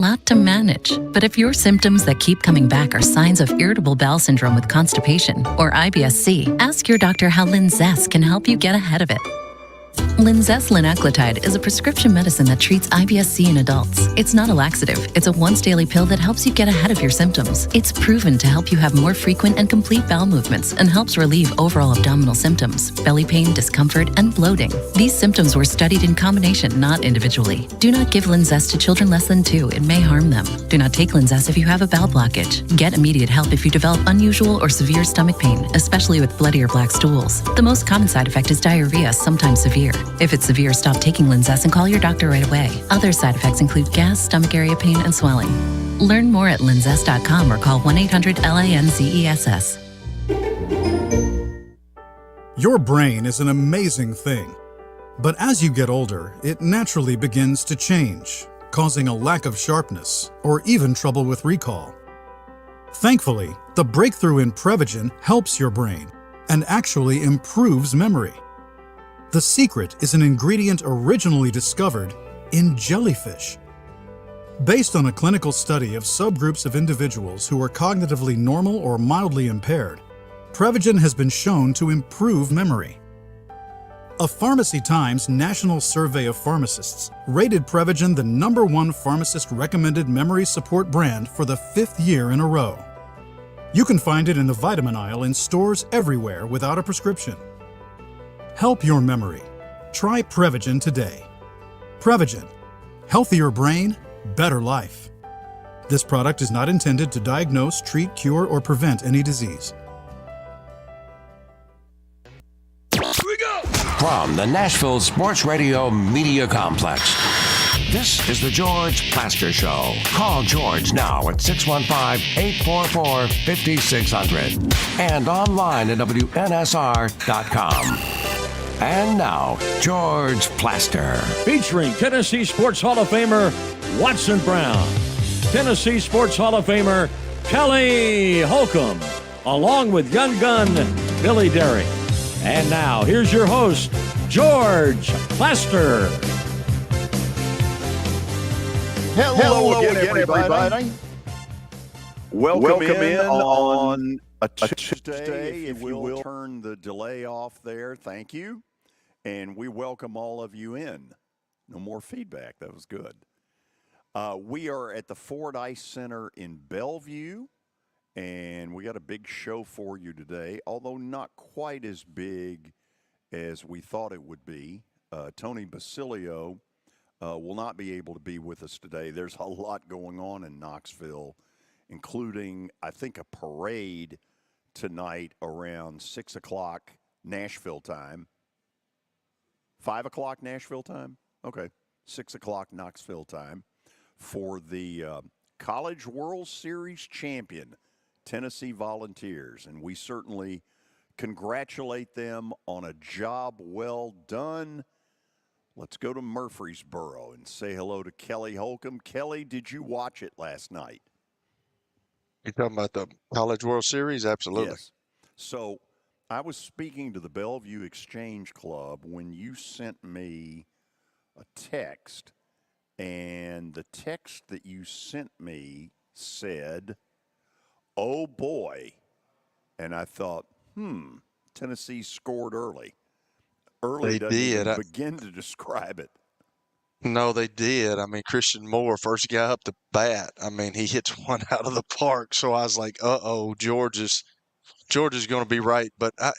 Lot to manage. But if your symptoms that keep coming back are signs of irritable bowel syndrome with constipation or IBS-C, ask your doctor how Linzess can help you get ahead of it. Linzess linaclotide is a prescription medicine that treats IBS-C in adults. It's not a laxative. It's a once-daily pill that helps you get ahead of your symptoms. It's proven to help you have more frequent and complete bowel movements and helps relieve overall abdominal symptoms, belly pain, discomfort, and bloating. These symptoms were studied in combination, not individually. Do not give Linzess to children less than 2. It may harm them. Do not take Linzess if you have a bowel blockage. Get immediate help if you develop unusual or severe stomach pain, especially with bloody or black stools. The most common side effect is diarrhea, sometimes severe. If it's severe, stop taking Linzess and call your doctor right away. Other side effects include gas, stomach area pain, and swelling. Learn more at linzess.com or call 1-800-LINZESS. Your brain is an amazing thing. But as you get older, it naturally begins to change, causing a lack of sharpness or even trouble with recall. Thankfully, the breakthrough in Prevagen helps your brain and actually improves memory. The secret is an ingredient originally discovered in jellyfish. Based on a clinical study of subgroups of individuals who are cognitively normal or mildly impaired, Prevagen has been shown to improve memory. A Pharmacy Times national survey of pharmacists rated Prevagen the #1 pharmacist-recommended memory support brand for the 5th year in a row. You can find it in the vitamin aisle in stores everywhere without a prescription. Help your memory. Try Prevagen today. Prevagen. Healthier brain, better life. This product is not intended to diagnose, treat, cure, or prevent any disease. From the Nashville Sports Radio Media Complex, this is the George Plaster Show. Call George now at 615-844-5600 and online at WNSR.com. And now, George Plaster. Featuring Tennessee Sports Hall of Famer Watson Brown, Tennessee Sports Hall of Famer Kelly Holcomb, along with Young Gun Billy Derrick. And now, here's your host, George Plaster. Hello again, everybody. Welcome in on a Tuesday, if you will turn the delay off there. Thank you. And we welcome all of you in. No more feedback. That was good. We are at the Ford Ice Center in Bellevue, and we got a big show for you today, although not quite as big as we thought it would be. Tony Basilio will not be able to be with us today. There's a lot going on in Knoxville, including, I think, a parade tonight around 6 o'clock Nashville time. 5 o'clock Nashville time? Okay. 6 o'clock Knoxville time for the College World Series champion, Tennessee Volunteers. And we certainly congratulate them on a job well done. Let's go to Murfreesboro and say hello to Kelly Holcomb. Kelly, did you watch it last night? You're talking about the College World Series? Absolutely. Yes. So I was speaking to the Bellevue Exchange Club when you sent me a text, and the text that you sent me said, "Oh boy." And I thought, Tennessee scored early. Early doesn't even begin to describe it. No, they did. I mean, Christian Moore, first guy up the bat. I mean, he hits one out of the park. So I was like, George is going to be right. But I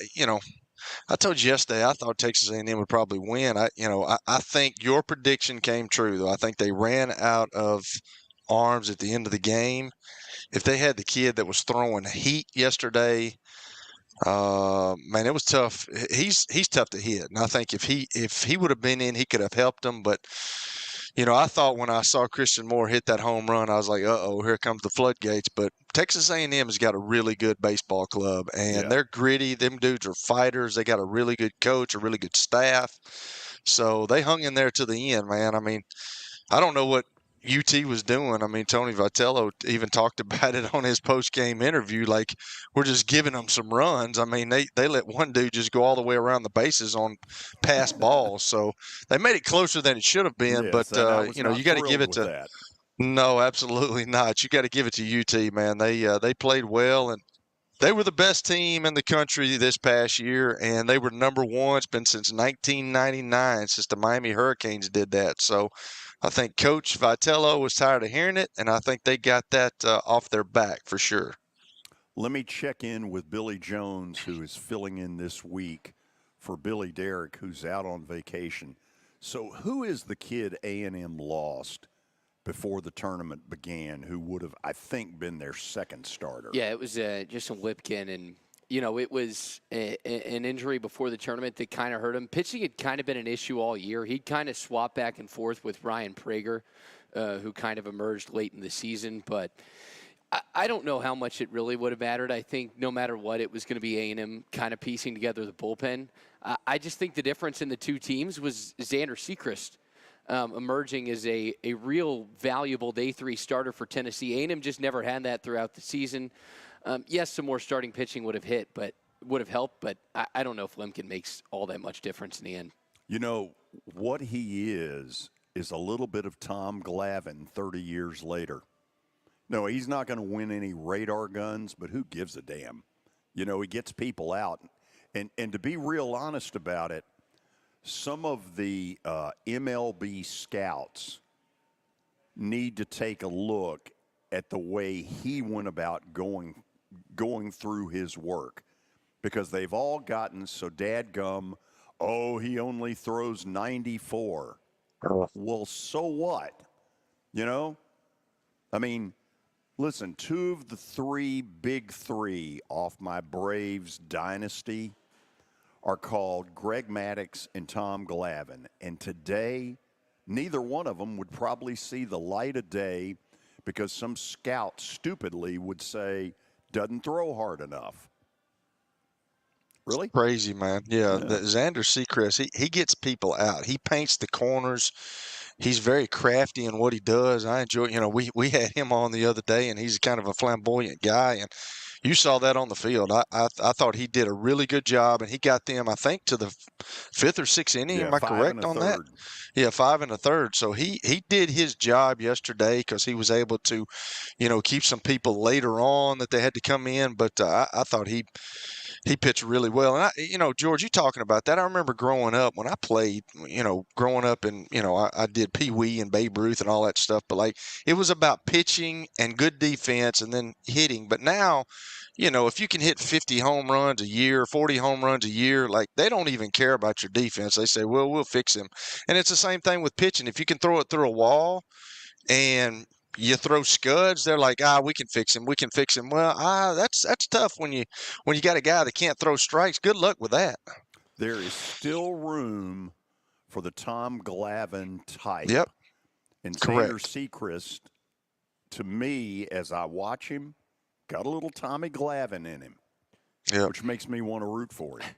told you yesterday I thought Texas A&M would probably win. I think your prediction came true, though. I think they ran out of arms at the end of the game. If they had the kid that was throwing heat yesterday, man, it was tough. He's tough to hit, and I think if he would have been in, he could have helped them. But I thought when I saw Christian Moore hit that home run, I was like, here comes the floodgates. But Texas A&M has got a really good baseball club, and they're gritty. Them dudes are fighters. They got a really good coach, a really good staff. So they hung in there to the end, man. I mean, I don't know what UT was doing. I mean, Tony Vitello even talked about it on his post-game interview, like, we're just giving them some runs. I mean, they let one dude just go all the way around the bases on pass balls. So they made it closer than it should have been. Yes, but, you got to give it to – No, absolutely not. You got to give it to UT, man. They played well, and they were the best team in the country this past year, and they were number one. It's been since 1999 since the Miami Hurricanes did that. So I think Coach Vitello was tired of hearing it, and I think they got that off their back for sure. Let me check in with Billy Jones, who is filling in this week for Billy Derrick, who's out on vacation. So who is the kid A&M lost before the tournament began who would have, I think, been their second starter? Yeah, it was Justin Lipkin, and, it was an injury before the tournament that kind of hurt him. Pitching had kind of been an issue all year. He'd kind of swapped back and forth with Ryan Prager, who kind of emerged late in the season, but I don't know how much it really would have mattered. I think no matter what, it was going to be A&M kind of piecing together the bullpen. I just think the difference in the two teams was Xander Sechrist emerging as a real valuable day three starter for Tennessee. A&M just never had that throughout the season. Yes, some more starting pitching would have helped, but I don't know if Lemkin makes all that much difference in the end. What he is a little bit of Tom Glavine 30 years later. No, he's not going to win any radar guns, but who gives a damn? He gets people out. And to be real honest about it, some of the MLB scouts need to take a look at the way he went about going through his work, because they've all gotten so dadgum, he only throws 94. Well, so what? I mean, listen, two of the three big three off my Braves dynasty are called Greg Maddux and Tom Glavine. And today, neither one of them would probably see the light of day because some scout stupidly would say, doesn't throw hard enough. Really? Crazy, man. Yeah. Xander Sechrist, he gets people out. He paints the corners. He's very crafty in what he does. I enjoy, we had him on the other day, and he's kind of a flamboyant guy, and you saw that on the field. I thought he did a really good job, and he got them, I think, to the fifth or sixth inning. Am I correct on that? Yeah, 5 1/3. So he did his job yesterday because he was able to, keep some people later on that they had to come in. But I thought he pitched really well. And, George, you talking about that. I remember growing up when I played, and, I did Pee Wee and Babe Ruth and all that stuff. But, it was about pitching and good defense and then hitting. But now, if you can hit 50 home runs a year, 40 home runs a year, they don't even care about your defense. They say, well, we'll fix him. And it's the same thing with pitching. If you can throw it through a wall and you throw scuds, they're like, we can fix him. We can fix him. Well, that's tough when you got a guy that can't throw strikes. Good luck with that. There is still room for the Tom Glavine type. Yep. And Correct. Xander Sechrist, to me, as I watch him, got a little Tommy Glavine in him, which makes me want to root for him.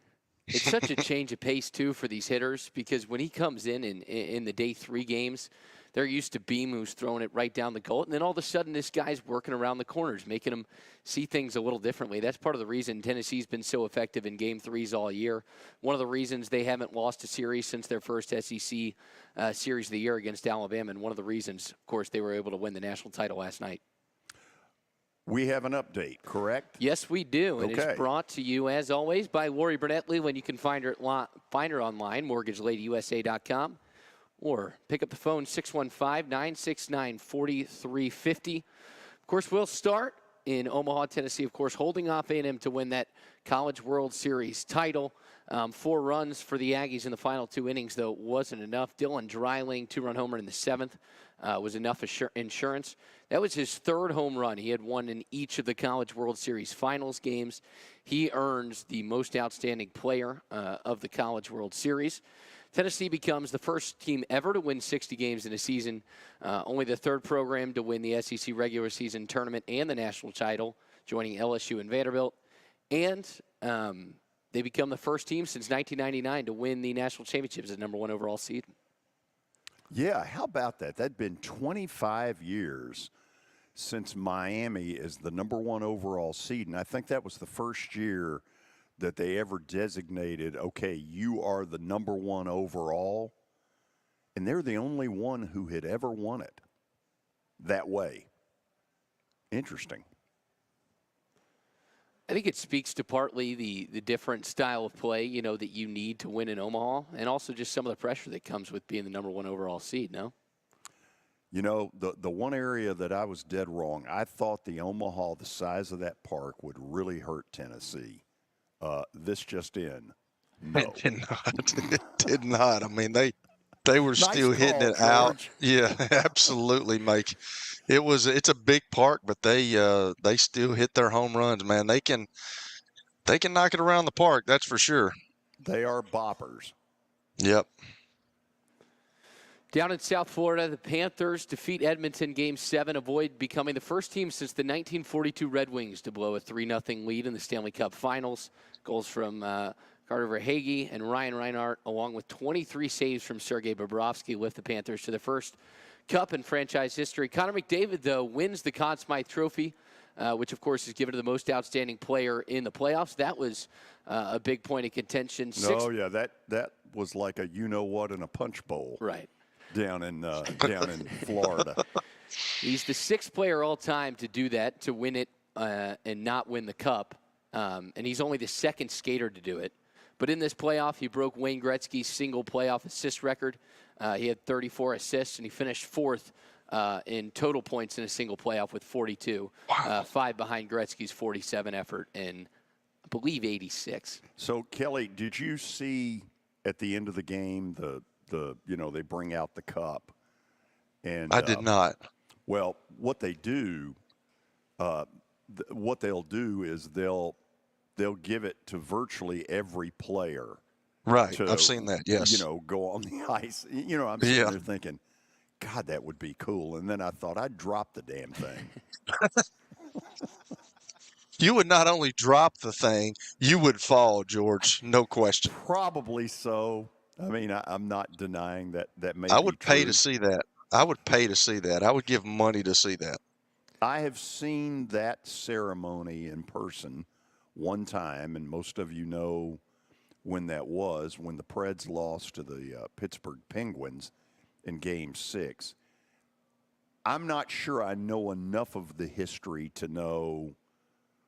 It's such a change of pace, too, for these hitters, because when he comes in the day three games, they're used to Beam, who's throwing it right down the gullet, and then all of a sudden this guy's working around the corners, making them see things a little differently. That's part of the reason Tennessee's been so effective in Game 3s all year. One of the reasons they haven't lost a series since their first SEC series of the year against Alabama, and one of the reasons, of course, they were able to win the national title last night. We have an update, correct? Yes, we do. And Okay. it's brought to you, as always, by Lori Burnett Leland. You can find her online, mortgageladyyusa.com, or pick up the phone, 615-969-4350. Of course, we'll start in Omaha, Tennessee, of course, holding off A&M to win that College World Series title. 4 runs for the Aggies in the final 2 innings, though, wasn't enough. Dylan Dreiling, 2-run homer in the 7th, was enough insurance. That was his 3rd home run. He had won in each of the College World Series finals games. He earns the most outstanding player of the College World Series. Tennessee becomes the first team ever to win 60 games in a season, only the 3rd program to win the SEC regular season tournament and the national title, joining LSU and Vanderbilt. And they become the first team since 1999 to win the national championships as the #1 overall seed. Yeah, how about that? That'd been 25 years since Miami is the #1 overall seed, and I think that was the first year that they ever designated, okay, you are the #1 overall, and they're the only one who had ever won it. that way. Interesting. I think it speaks to partly the different style of play, that you need to win in Omaha, and also just some of the pressure that comes with being the number 1 overall seed, no? The one area that I was dead wrong, I thought the size of that park would really hurt Tennessee. This just in, no. It did not. It did not. I mean, they were still Nice hitting call, it out. George. Yeah, absolutely, Mike. It's a big park, but they still hit their home runs, man. They can knock it around the park, that's for sure. They are boppers. Yep. Down in South Florida, the Panthers defeat Edmonton Game 7, avoid becoming the first team since the 1942 Red Wings to blow a 3-0 lead in the Stanley Cup Finals. Goals from Carter Verhaeghe and Ryan Reinhart, along with 23 saves from Sergei Bobrovsky, lift the Panthers to their first Cup in franchise history. Connor McDavid, though, wins the Conn Smythe Trophy, which, of course, is given to the most outstanding player in the playoffs. That was a big point of contention. That was like a you-know-what in a punch bowl. Right. Down in Florida. He's the 6th player all time to do that, to win it and not win the Cup. And he's only the 2nd skater to do it. But in this playoff, he broke Wayne Gretzky's single playoff assist record. He had 34 assists, and he finished 4th in total points in a single playoff with 42. Wow. 5 behind Gretzky's 47 effort in, I believe, 86. So, Kelly, did you see at the end of the game they bring out the cup? And I did not. Well, what they do, what they'll do is they'll give it to virtually every player. Right. I've seen that. Yes. Go on the ice. I'm sitting there thinking, God, that would be cool. And then I thought I'd drop the damn thing. You would not only drop the thing, you would fall, George. No question. Probably so. I mean, I'm not denying that may I would be pay true. to see that. I would pay to see that. I would give money to see that. I have seen that ceremony in person one time, and most of you know when that was, when the Preds lost to the Pittsburgh Penguins in Game 6. I'm not sure I know enough of the history to know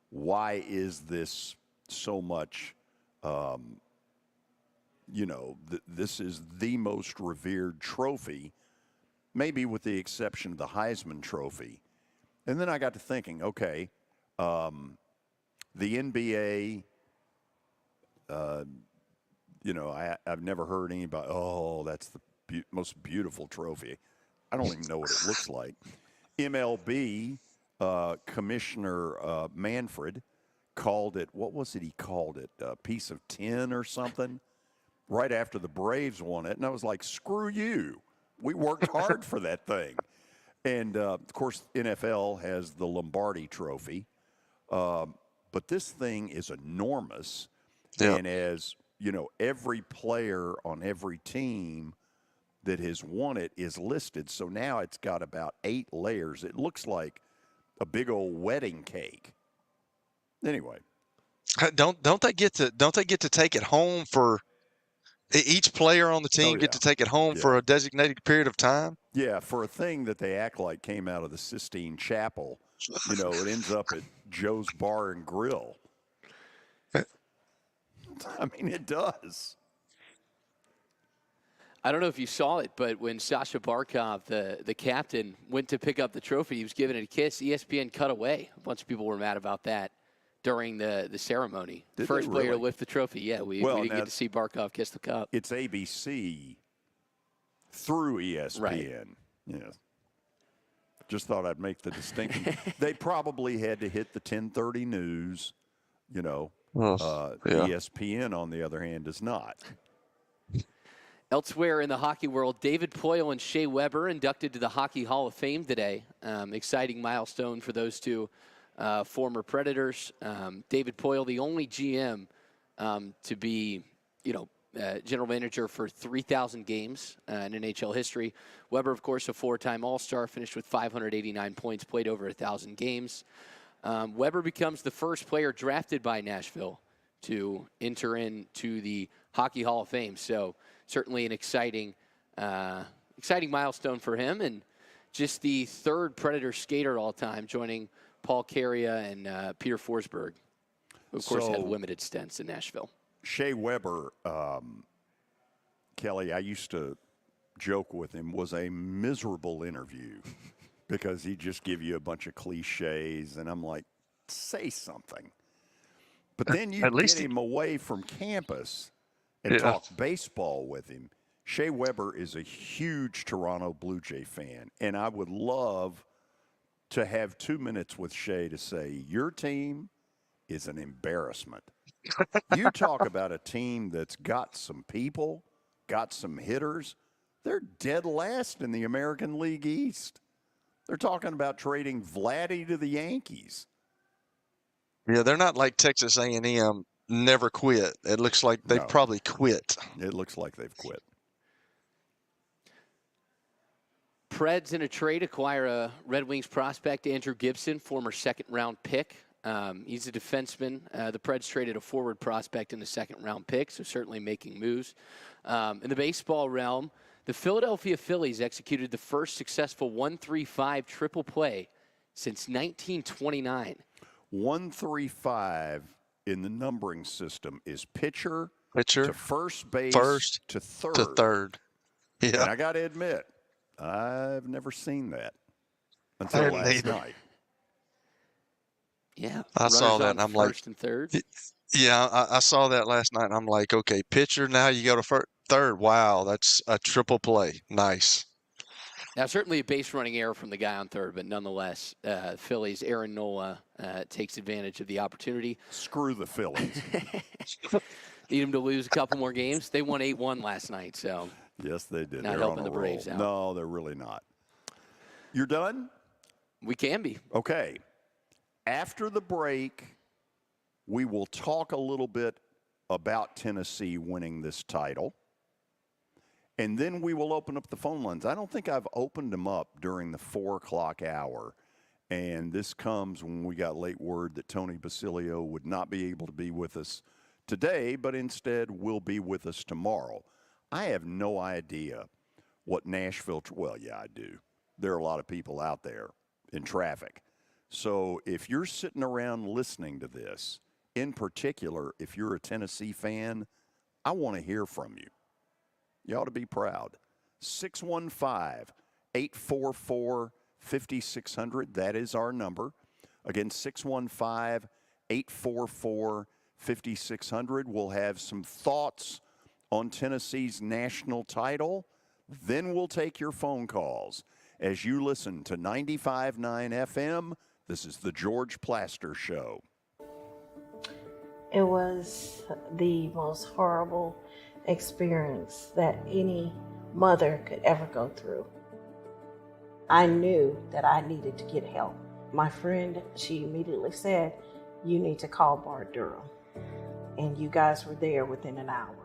why is this so much, this is the most revered trophy, maybe with the exception of the Heisman Trophy. And then I got to thinking, okay, the NBA, I've never heard anybody, that's the most beautiful trophy. I don't even know what it looks like. MLB Commissioner Manfred called it, what was it he called it, a piece of tin or something, right after the Braves won it. And I was like, screw you. We worked hard for that thing. And, of course, NFL has the Lombardi Trophy. But this thing is enormous. Yeah. And as, every player on every team that has won it is listed. So now it's got about 8 layers. It looks like a big old wedding cake. Anyway. Don't they get to take it home for each player on the team get to take it home for a designated period of time? Yeah, for a thing that they act like came out of the Sistine Chapel, it ends up at Joe's Bar and Grill. I mean, it does. I don't know if you saw it, but when Sasha Barkov, the captain, went to pick up the trophy, he was giving it a kiss. ESPN cut away. A bunch of people were mad about that during the ceremony. First player to lift the trophy. Yeah, we didn't get to see Barkov kiss the cup. It's ABC through ESPN. Right. Yeah. Just thought I'd make the distinction. They probably had to hit the 10:30 news, ESPN, on the other hand, does not. Elsewhere in the hockey world, David Poile and Shea Weber inducted to the Hockey Hall of Fame today. Exciting milestone for those two former Predators. David Poile, the only GM to be, general manager for 3,000 games in NHL history. Weber, of course, a 4-time All-Star, finished with 589 points, played over 1,000 games. Weber becomes the first player drafted by Nashville to enter into the Hockey Hall of Fame. So certainly an exciting milestone for him. And just the third Predator skater all time, joining Paul Carrier and Peter Forsberg, who, of course, had limited stints in Nashville. Shea Weber, Kelly, I used to joke with him, was a miserable interview because he'd just give you a bunch of cliches, and I'm like, say something. But then you get him away from campus and talk baseball with him. Shea Weber is a huge Toronto Blue Jay fan, and I would love to have 2 minutes with Shea to say, your team is an embarrassment. You talk about a team that's got some people, got some hitters. They're dead last in the American League East. They're talking about trading Vladdy to the Yankees. Yeah, they're not like Texas A&M never quit. It looks like they've probably quit. It looks like they've quit. Preds in a trade acquire a Red Wings prospect, Andrew Gibson, former second-round pick. He's a defenseman. The Preds traded a forward prospect in the second-round pick, so certainly making moves. In the baseball realm, the Philadelphia Phillies executed the first successful 1-3-5 triple play since 1929. 1-3-5 in the numbering system is pitcher to first base to third. Yeah. And I got to admit, I've never seen that until last night. Yeah, I saw that, and I'm like, first and third. Yeah, I saw that last night, and I'm like, okay, pitcher, now you go to third. Wow, that's a triple play. Nice. Now, certainly a base running error from the guy on third, but nonetheless, Phillies' Aaron Nola takes advantage of the opportunity. Screw the Phillies. Need them to lose a couple more games. They won 8-1 last night, so. Yes, they did. Not they're helping on the a Braves roll. out. No, they're really not. You're done? We can be. Okay. After the break, we will talk a little bit about Tennessee winning this title. And then we will open up the phone lines. I don't think I've opened them up during the 4 o'clock hour. And this comes when we got late word that Tony Basilio would not be able to be with us today, but instead will be with us tomorrow. I have no idea what Nashville, well, yeah, I do. There are a lot of people out there in traffic. So if you're sitting around listening to this, in particular, if you're a Tennessee fan, I want to hear from you. You ought to be proud. 615-844-5600. That is our number. Again, 615-844-5600. We'll have some thoughts on Tennessee's national title. Then we'll take your phone calls. As you listen to 95.9 FM, this is the George Plaster Show. It was the most horrible experience that any mother could ever go through. I knew that I needed to get help. My friend, she immediately said, you need to call Bart Durham. And you guys were there within an hour.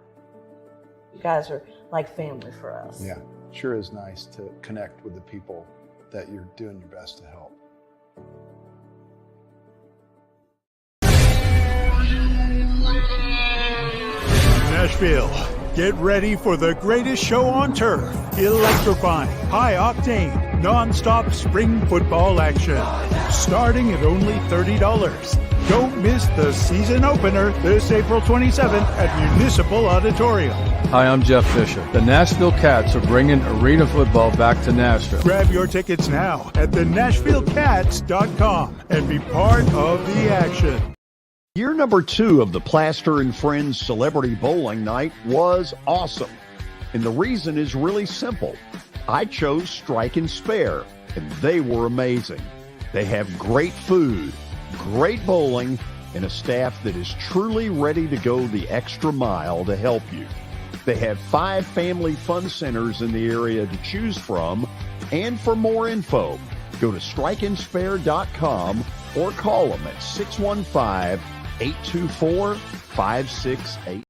You guys are like family for us. Yeah, sure is nice to connect with the people that you're doing your best to help. Nashville, get ready for the greatest show on turf. Electrifying, high-octane, non-stop spring football action. Starting at only $30. Don't miss the season opener this April 27th at Municipal Auditorium. Hi, I'm Jeff Fisher. The Nashville Cats are bringing arena football back to Nashville. Grab your tickets now at thenashvillecats.com and be part of the action. Year number 2 of the Plaster and Friends Celebrity Bowling Night was awesome. And the reason is really simple. I chose Strike and Spare, and they were amazing. They have great food, great bowling, and a staff that is truly ready to go the extra mile to help you. They have 5 family fun centers in the area to choose from. And for more info, go to strikeandspare.com or call them at 615-824-5688.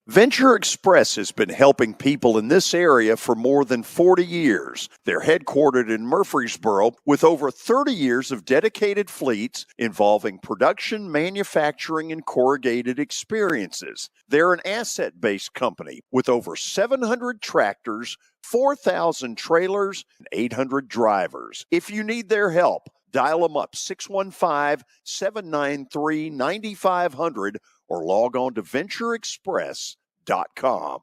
Venture Express has been helping people in this area for more than 40 years. They're headquartered in Murfreesboro with over 30 years of dedicated fleets involving production, manufacturing, and corrugated experiences. They're an asset-based company with over 700 tractors, 4,000 trailers, and 800 drivers. If you need their help, dial them up 615-793-9500 or log on to ventureexpress.com.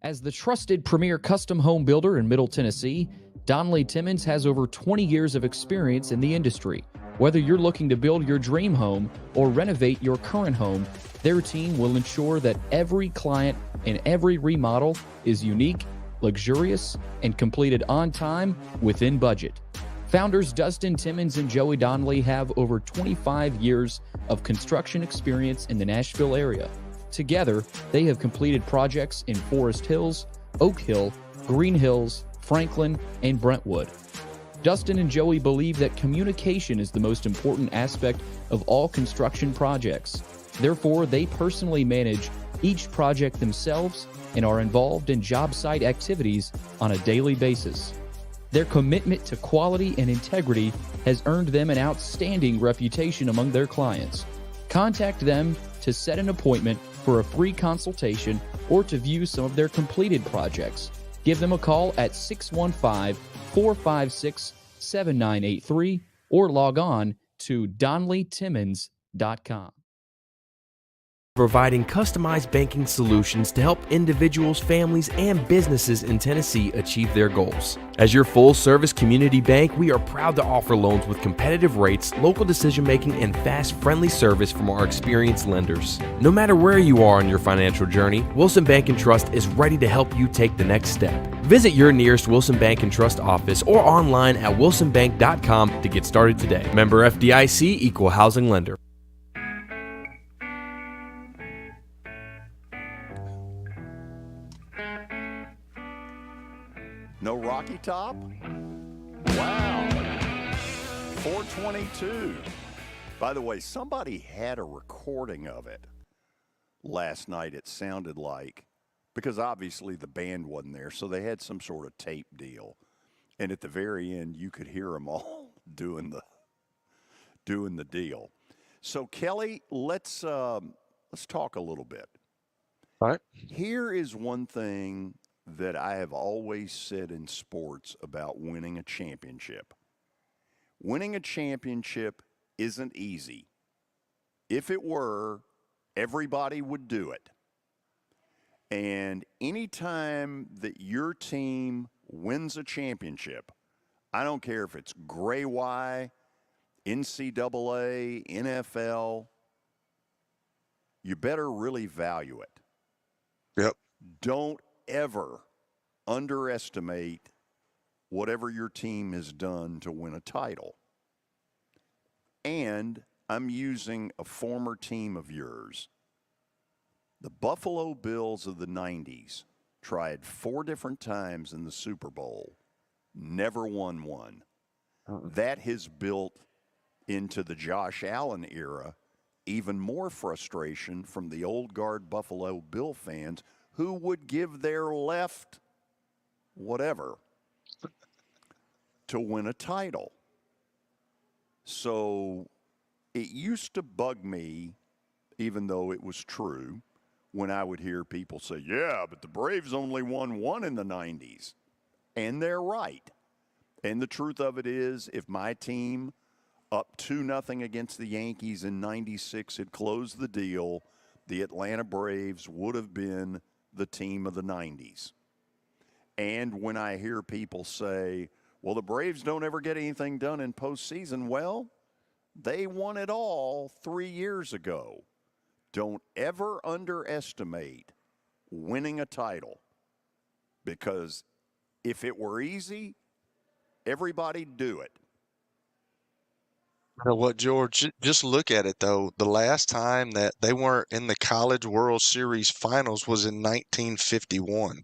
As the trusted premier custom home builder in Middle Tennessee, Donnelly Timmons has over 20 years of experience in the industry. Whether you're looking to build your dream home or renovate your current home, their team will ensure that every client and every remodel is unique, luxurious, and completed on time within budget. Founders Dustin Timmons and Joey Donnelly have over 25 years of construction experience in the Nashville area. Together, they have completed projects in Forest Hills, Oak Hill, Green Hills, Franklin, and Brentwood. Dustin and Joey believe that communication is the most important aspect of all construction projects. Therefore, they personally manage each project themselves and are involved in job site activities on a daily basis. Their commitment to quality and integrity has earned them an outstanding reputation among their clients. Contact them to set an appointment for a free consultation or to view some of their completed projects. Give them a call at 615-456-7983 or log on to DonnellyTimmons.com. Providing customized banking solutions to help individuals, families, and businesses in Tennessee achieve their goals. As your full-service community bank, we are proud to offer loans with competitive rates, local decision-making, and fast, friendly service from our experienced lenders. No matter where you are on your financial journey, Wilson Bank & Trust is ready to help you take the next step. Visit your nearest Wilson Bank & Trust office or online at wilsonbank.com to get started today. Member FDIC, Equal Housing Lender. No Rocky Top? Wow. 422. By the way, somebody had a recording of it last night, it sounded like, because obviously the band wasn't there, so they had some sort of tape deal. And at the very end, you could hear them all doing the deal. So, Kelly, let's talk a little bit. All right. Here is one thing that I have always said in sports about winning a championship. Winning a championship isn't easy. If it were, everybody would do it. And anytime that your team wins a championship, I don't care if it's Gray Y, NCAA, NFL, you better really value it. Yep. Don't ever underestimate whatever your team has done to win a title. And I'm using a former team of yours. The Buffalo Bills of the 90s tried 4 different times in the Super Bowl, never won one. That has built into the Josh Allen era even more frustration from the old guard Buffalo Bill fans who would give their left whatever to win a title. So it used to bug me, even though it was true, when I would hear people say, yeah, but the Braves only won one in the 90s. And they're right. And the truth of it is, if my team up 2-0 against the Yankees in 96 had closed the deal, the Atlanta Braves would have been the team of the 90s. And when I hear people say, well, the Braves don't ever get anything done in postseason, well, they won it all 3 years ago. Don't ever underestimate winning a title, because if it were easy, everybody'd do it. You know what, George? Just look at it, though. The last time that they weren't in the College World Series finals was in 1951.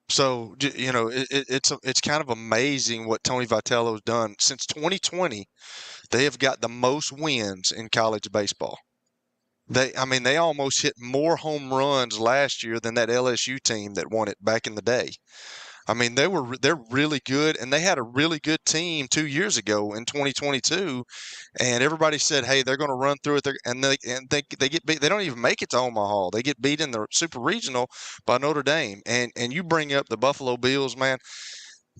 So, you know, it's kind of amazing what Tony Vitello's done. Since 2020, they have got the most wins in college baseball. They almost hit more home runs last year than that LSU team that won it back in the day. I mean, they're really good, and they had a really good team 2 years ago in 2022, and everybody said, "Hey, they're going to run through it," they get beat. They don't even make it to Omaha. They get beat in the Super Regional by Notre Dame. And you bring up the Buffalo Bills, man.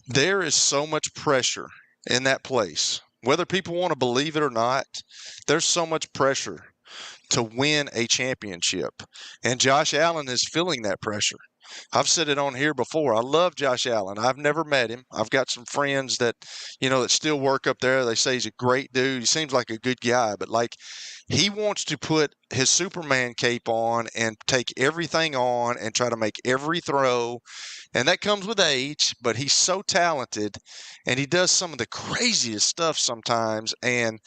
There is so much pressure in that place. Whether people want to believe it or not, there's so much pressure to win a championship, and Josh Allen is feeling that pressure. I've said it on here before. I love Josh Allen. I've never met him. I've got some friends that, that still work up there. They say he's a great dude. He seems like a good guy, but he wants to put his Superman cape on and take everything on and try to make every throw. And that comes with age, but he's so talented and he does some of the craziest stuff sometimes. And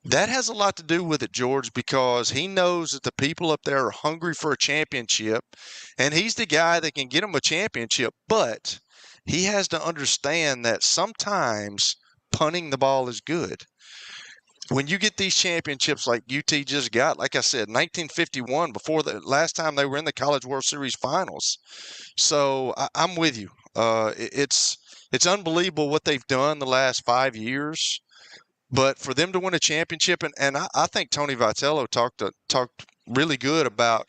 that has a lot to do with it, George, because he knows that the people up there are hungry for a championship, and he's the guy that can get them a championship. But he has to understand that sometimes punting the ball is good. When you get these championships like UT just got, like I said, 1951, before the last time they were in the College World Series finals. So I'm with you. It's unbelievable what they've done the last 5 years. But for them to win a championship, and I think Tony Vitello talked really good about,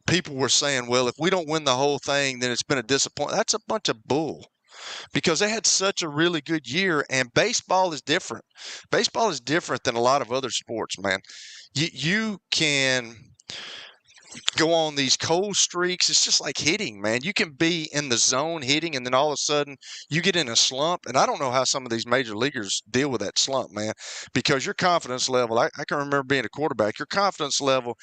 people were saying, well, if we don't win the whole thing, then it's been a disappointment. That's a bunch of bull, because they had such a really good year, and baseball is different. Baseball is different than a lot of other sports, man. You can go on these cold streaks. It's just like hitting, man. You can be in the zone hitting, and then all of a sudden you get in a slump. And I don't know how some of these major leaguers deal with that slump, man, because your confidence level, I can remember being a quarterback, your confidence level,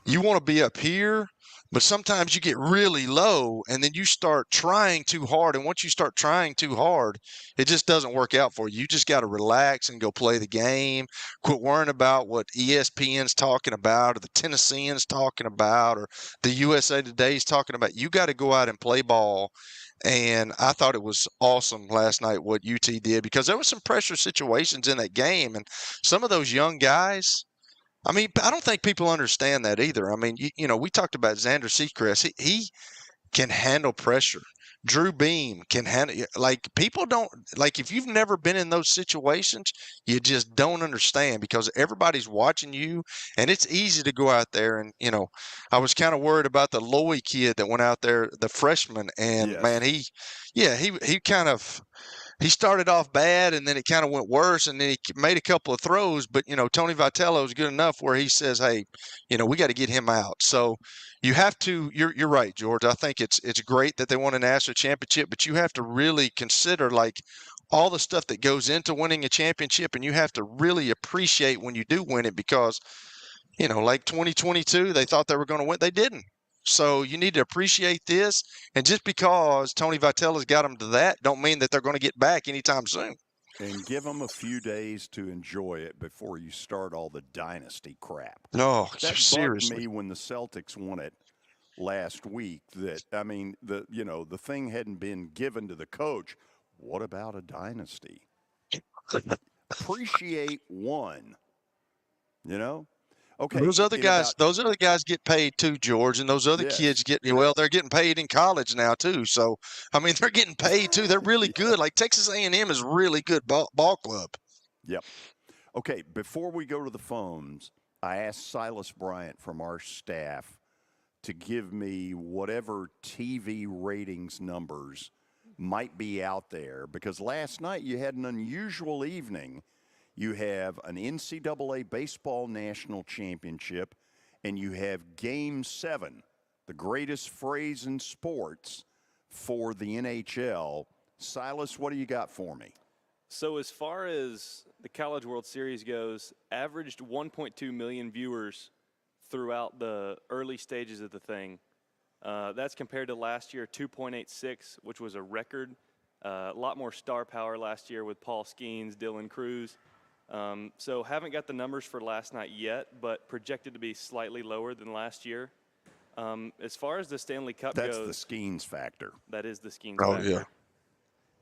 you want to be up here, but sometimes you get really low and then you start trying too hard. And once you start trying too hard, it just doesn't work out for you. You just got to relax and go play the game. Quit worrying about what ESPN's talking about or the Tennesseans talking about or the USA Today's talking about. You got to go out and play ball. And I thought it was awesome last night what UT did, because there was some pressure situations in that game. And some of those young guys, I mean, I don't think people understand that either. I mean, we talked about Xander Seacrest. He can handle pressure. Drew Beam can handle, people don't, if you've never been in those situations, you just don't understand, because everybody's watching you, and it's easy to go out there. And, I was kind of worried about the Loy kid that went out there, the freshman, and Yes. man, he started off bad, and then it kind of went worse, and then he made a couple of throws. But, Tony Vitello is good enough where he says, hey, we got to get him out. So you have to – you're right, George. I think it's great that they won a national championship, but you have to really consider, all the stuff that goes into winning a championship, and you have to really appreciate when you do win it, because, 2022, they thought they were going to win. They didn't. So you need to appreciate this. And just because Tony Vitello's got them to that, don't mean that they're going to get back anytime soon. And give them a few days to enjoy it before you start all the dynasty crap. No, that seriously. bugged me when the Celtics won it last week. The thing hadn't been given to the coach. What about a dynasty? Appreciate one. Okay. Those other guys get paid too, George, and those other kids they're getting paid in college now too. So, I mean, they're getting paid too. They're really good. Like Texas A&M is a really good ball club. Yep. Okay, before we go to the phones, I asked Silas Bryant from our staff to give me whatever TV ratings numbers might be out there, because last night you had an unusual evening. You have an NCAA Baseball National Championship, and you have Game 7, the greatest phrase in sports, for the NHL. Silas, what do you got for me? So as far as the College World Series goes, averaged 1.2 million viewers throughout the early stages of the thing. That's compared to last year, 2.86, which was a record. A lot more star power last year with Paul Skeens, Dylan Cruz. So haven't got the numbers for last night yet, but projected to be slightly lower than last year. As far as the Stanley Cup goes. That's the Skeens factor. That is the Skeens factor. Oh, yeah.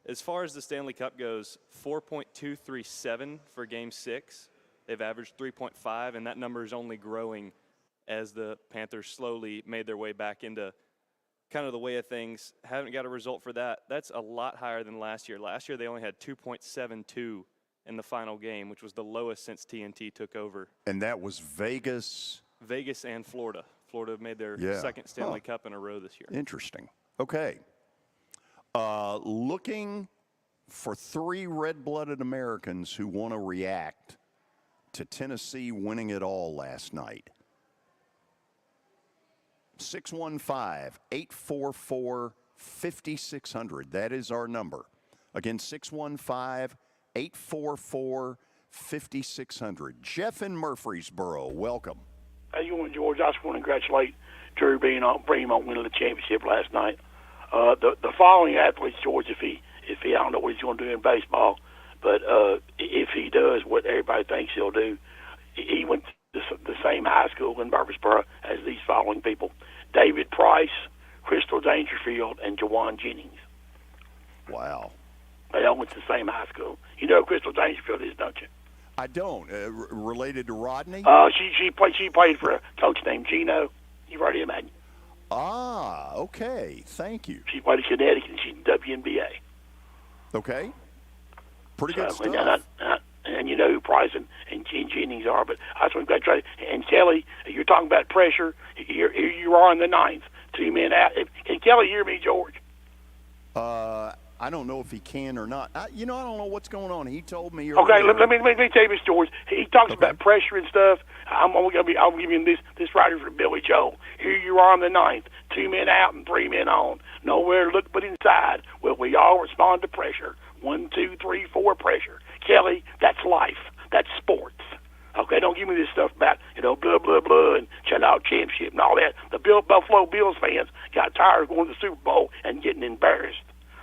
As far as the Stanley Cup goes, 4.237 for Game 6. They've averaged 3.5, and that number is only growing as the Panthers slowly made their way back into kind of the way of things. Haven't got a result for that. That's a lot higher than last year. Last year they only had 2.72 in the final game, which was the lowest since TNT took over. And that was Vegas? Vegas and Florida. Florida made their second Stanley Cup in a row this year. Interesting. Okay. Looking for 3 red-blooded Americans who want to react to Tennessee winning it all last night. 615-844-5600. That is our number. Again, 615-844-5600. Jeff in Murfreesboro, welcome. How you doing, George? I just want to congratulate Drew bringing on winning the championship last night. The following athletes, George, if he I don't know what he's going to do in baseball, but if he does what everybody thinks he'll do, he went to the same high school in Murfreesboro as these following people: David Price, Crystal Dangerfield, and Jawan Jennings. Wow. They all went to the same high school. You know who Crystal Dangerfield is, don't you? I don't. Related to Rodney? She played for a coach named Gino. You've already imagined. Ah, okay. Thank you. She played in Connecticut, and she's WNBA. Okay. Pretty good stuff. And you know who Price and Jennings are, but I just want to try. And Kelly, you're talking about pressure. Here you are in the 9th, 2 men out. Can Kelly hear me, George? I don't know if he can or not. I don't know what's going on. He told me. Okay, let me tell you this, George. He talks about pressure and stuff. I'll give him this writer for Billy Joel. Here you are on the 9th, 2 men out and 3 men on. Nowhere to look but inside. Well, we all respond to pressure. 1, 2, 3, 4 pressure. Kelly, that's life. That's sports. Okay, don't give me this stuff about, blah, blah, blah, and shut out championship and all that. The Buffalo Bills fans got tired of going to the Super Bowl and getting embarrassed.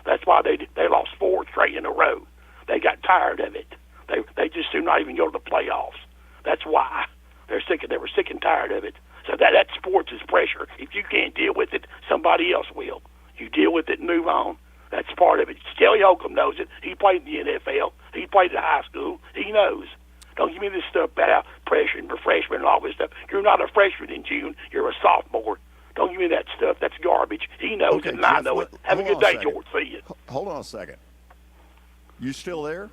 That's why they lost 4 straight in a row. They got tired of it. They just do not even go to the playoffs. That's why they were sick and tired of it. So that sports is pressure. If you can't deal with it, somebody else will. You deal with it and move on. That's part of it. Kelly Holcomb knows it. He played in the NFL. He played at high school. He knows. Don't give me this stuff about pressure and freshman and all this stuff. You're not a freshman in June. You're a sophomore. Don't give me that stuff. That's garbage. He knows it, and Jeff, I know it. Have a good day, George. See you. Hold on a second. You still there?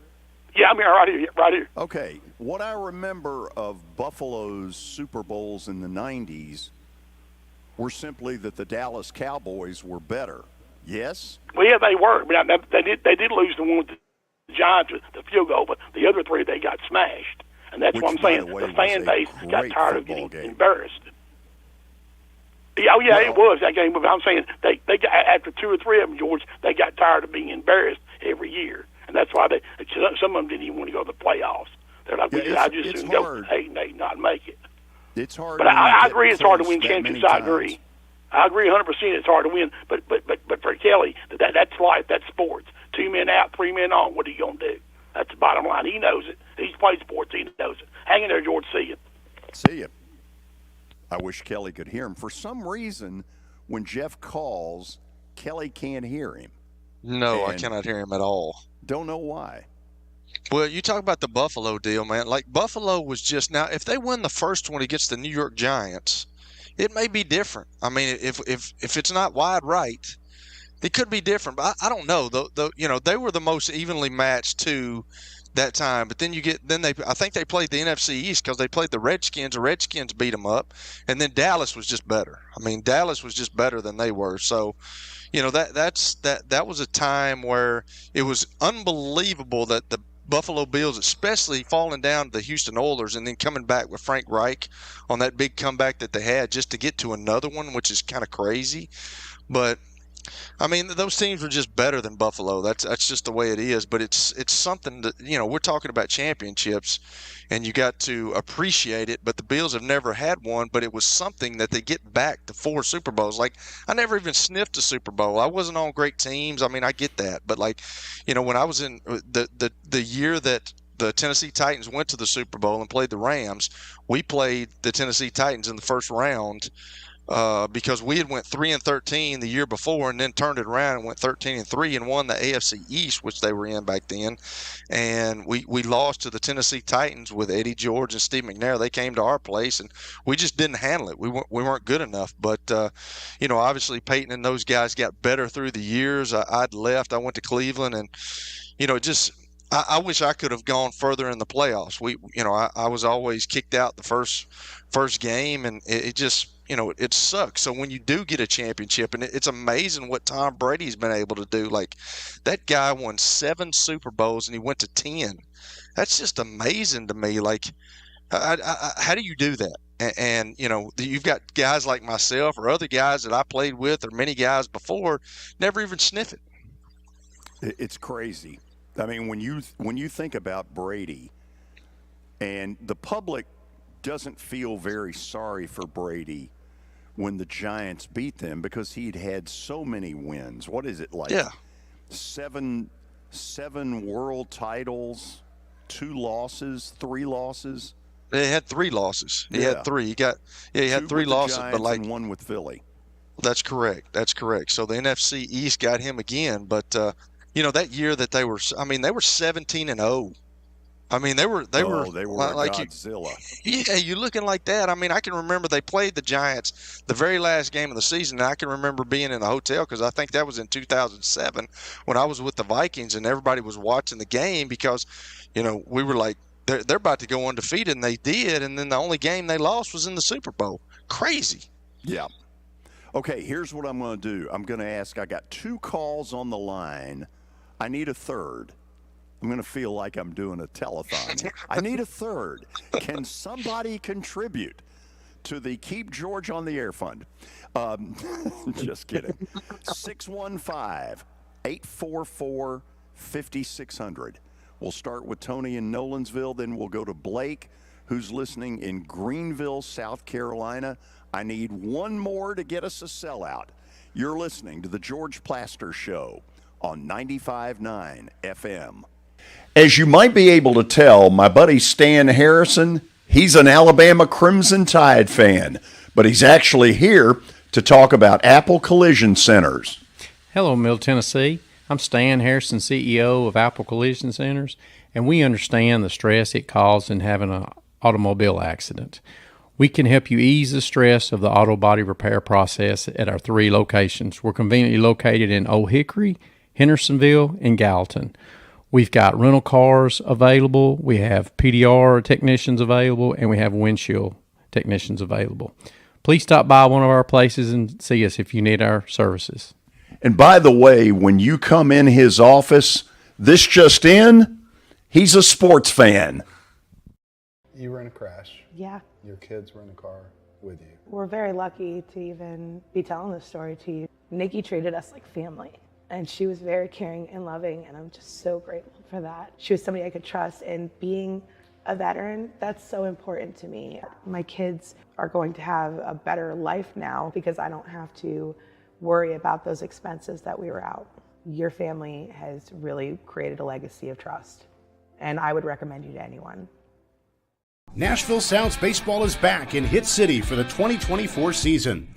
Yeah, I'm here, right here. Okay. What I remember of Buffalo's Super Bowls in the 90s were simply that the Dallas Cowboys were better. Yes? Well, yeah, they were. But they did lose the one with the Giants, the field goal, but the other 3, they got smashed. And that's what I'm saying. The fan base got tired of getting embarrassed. Yeah, it was that game. But I'm saying they got, after 2 or 3 of them, George, they got tired of being embarrassed every year, and that's why some of them didn't even want to go to the playoffs. They're like, I just didn't go 8-8, not make it. It's hard. But I agree, it's hard to win championships. I agree 100%. It's hard to win. But for Kelly, that's life. That's sports. 2 men out, 3 men on. What are you gonna do? That's the bottom line. He knows it. He's played sports. He knows it. Hang in there, George. See you. See you. I wish Kelly could hear him. For some reason, when Jeff calls, Kelly can't hear him. No, I cannot hear him at all. Don't know why. Well, you talk about the Buffalo deal, man. Like, Buffalo was just – now, if they win the first one against the New York Giants, it may be different. I mean, if it's not wide right, it could be different. But I don't know. They were the most evenly matched two that time. But then I think they played the NFC East because they played the Redskins. The Redskins beat them up. And then Dallas was just better. I mean, Dallas was just better than they were. So – that was a time where it was unbelievable that the Buffalo Bills, especially falling down to the Houston Oilers and then coming back with Frank Reich on that big comeback that they had just to get to another one, which is kind of crazy. But I mean, those teams were just better than Buffalo. That's just the way it is. But it's something that, we're talking about championships, and you got to appreciate it. But the Bills have never had one, but it was something that they get back to 4 Super Bowls. Like, I never even sniffed a Super Bowl. I wasn't on great teams. I mean, I get that. But, when I was in the year that the Tennessee Titans went to the Super Bowl and played the Rams, we played the Tennessee Titans in the first round because we had went 3-13 the year before and then turned it around and went 13-3 and won the AFC East, which they were in back then. And we lost to the Tennessee Titans with Eddie George and Steve McNair. They came to our place and we just didn't handle it. We weren't good enough. But, obviously Peyton and those guys got better through the years. I'd left. I went to Cleveland and, I wish I could have gone further in the playoffs. I was always kicked out the first game, and it just, it sucks. So when you do get a championship, and it's amazing what Tom Brady's been able to do. Like, that guy won 7 Super Bowls and he went to 10. That's just amazing to me. Like, how do you do that? And you've got guys like myself or other guys that I played with or many guys before never even sniff it. It's crazy. I mean, when you think about Brady, and the public doesn't feel very sorry for Brady when the Giants beat them because he'd had so many wins. What is it like? Yeah. Seven world titles, 2 losses, 3 losses. He had 3 losses. He had 3. He had 3 losses, Giants, but like and 1 with Philly. That's correct. So the NFC East got him again, but that year that they were 17-0. I mean, they were like Godzilla. You looking like that. I mean, I can remember they played the Giants the very last game of the season. And I can remember being in the hotel because I think that was in 2007 when I was with the Vikings and everybody was watching the game because, we were like, they're about to go undefeated, and they did. And then the only game they lost was in the Super Bowl. Crazy. Yeah. Okay, here's what I'm going to do. I'm going to ask. I got 2 calls on the line. I need a third. I'm going to feel like I'm doing a telethon. I need a third. Can somebody contribute to the Keep George on the Air Fund? Just kidding. 615-844-5600. We'll start with Tony in Nolensville, then we'll go to Blake, who's listening in Greenville, South Carolina. I need one more to get us a sellout. You're listening to The George Plaster Show on 95.9 FM. As you might be able to tell, my buddy Stan Harrison, he's an Alabama Crimson Tide fan, but he's actually here to talk about Apple Collision Centers. Hello, Middle Tennessee. I'm Stan Harrison, CEO of Apple Collision Centers, and we understand the stress it causes in having an automobile accident. We can help you ease the stress of the auto body repair process at our 3 locations. We're conveniently located in Old Hickory, Hendersonville, and Gallatin. We've got rental cars available, we have PDR technicians available, and we have windshield technicians available. Please stop by one of our places and see us if you need our services. And by the way, when you come in his office, this just in, he's a sports fan. You were in a crash. Yeah. Your kids were in the car with you. We're very lucky to even be telling this story to you. Nikki treated us like family, and she was very caring and loving, and I'm just so grateful for that. She was somebody I could trust, and being a veteran, that's so important to me. My kids are going to have a better life now because I don't have to worry about those expenses that we were out. Your family has really created a legacy of trust, and I would recommend you to anyone. Nashville Sounds Baseball is back in Hit City for the 2024 season.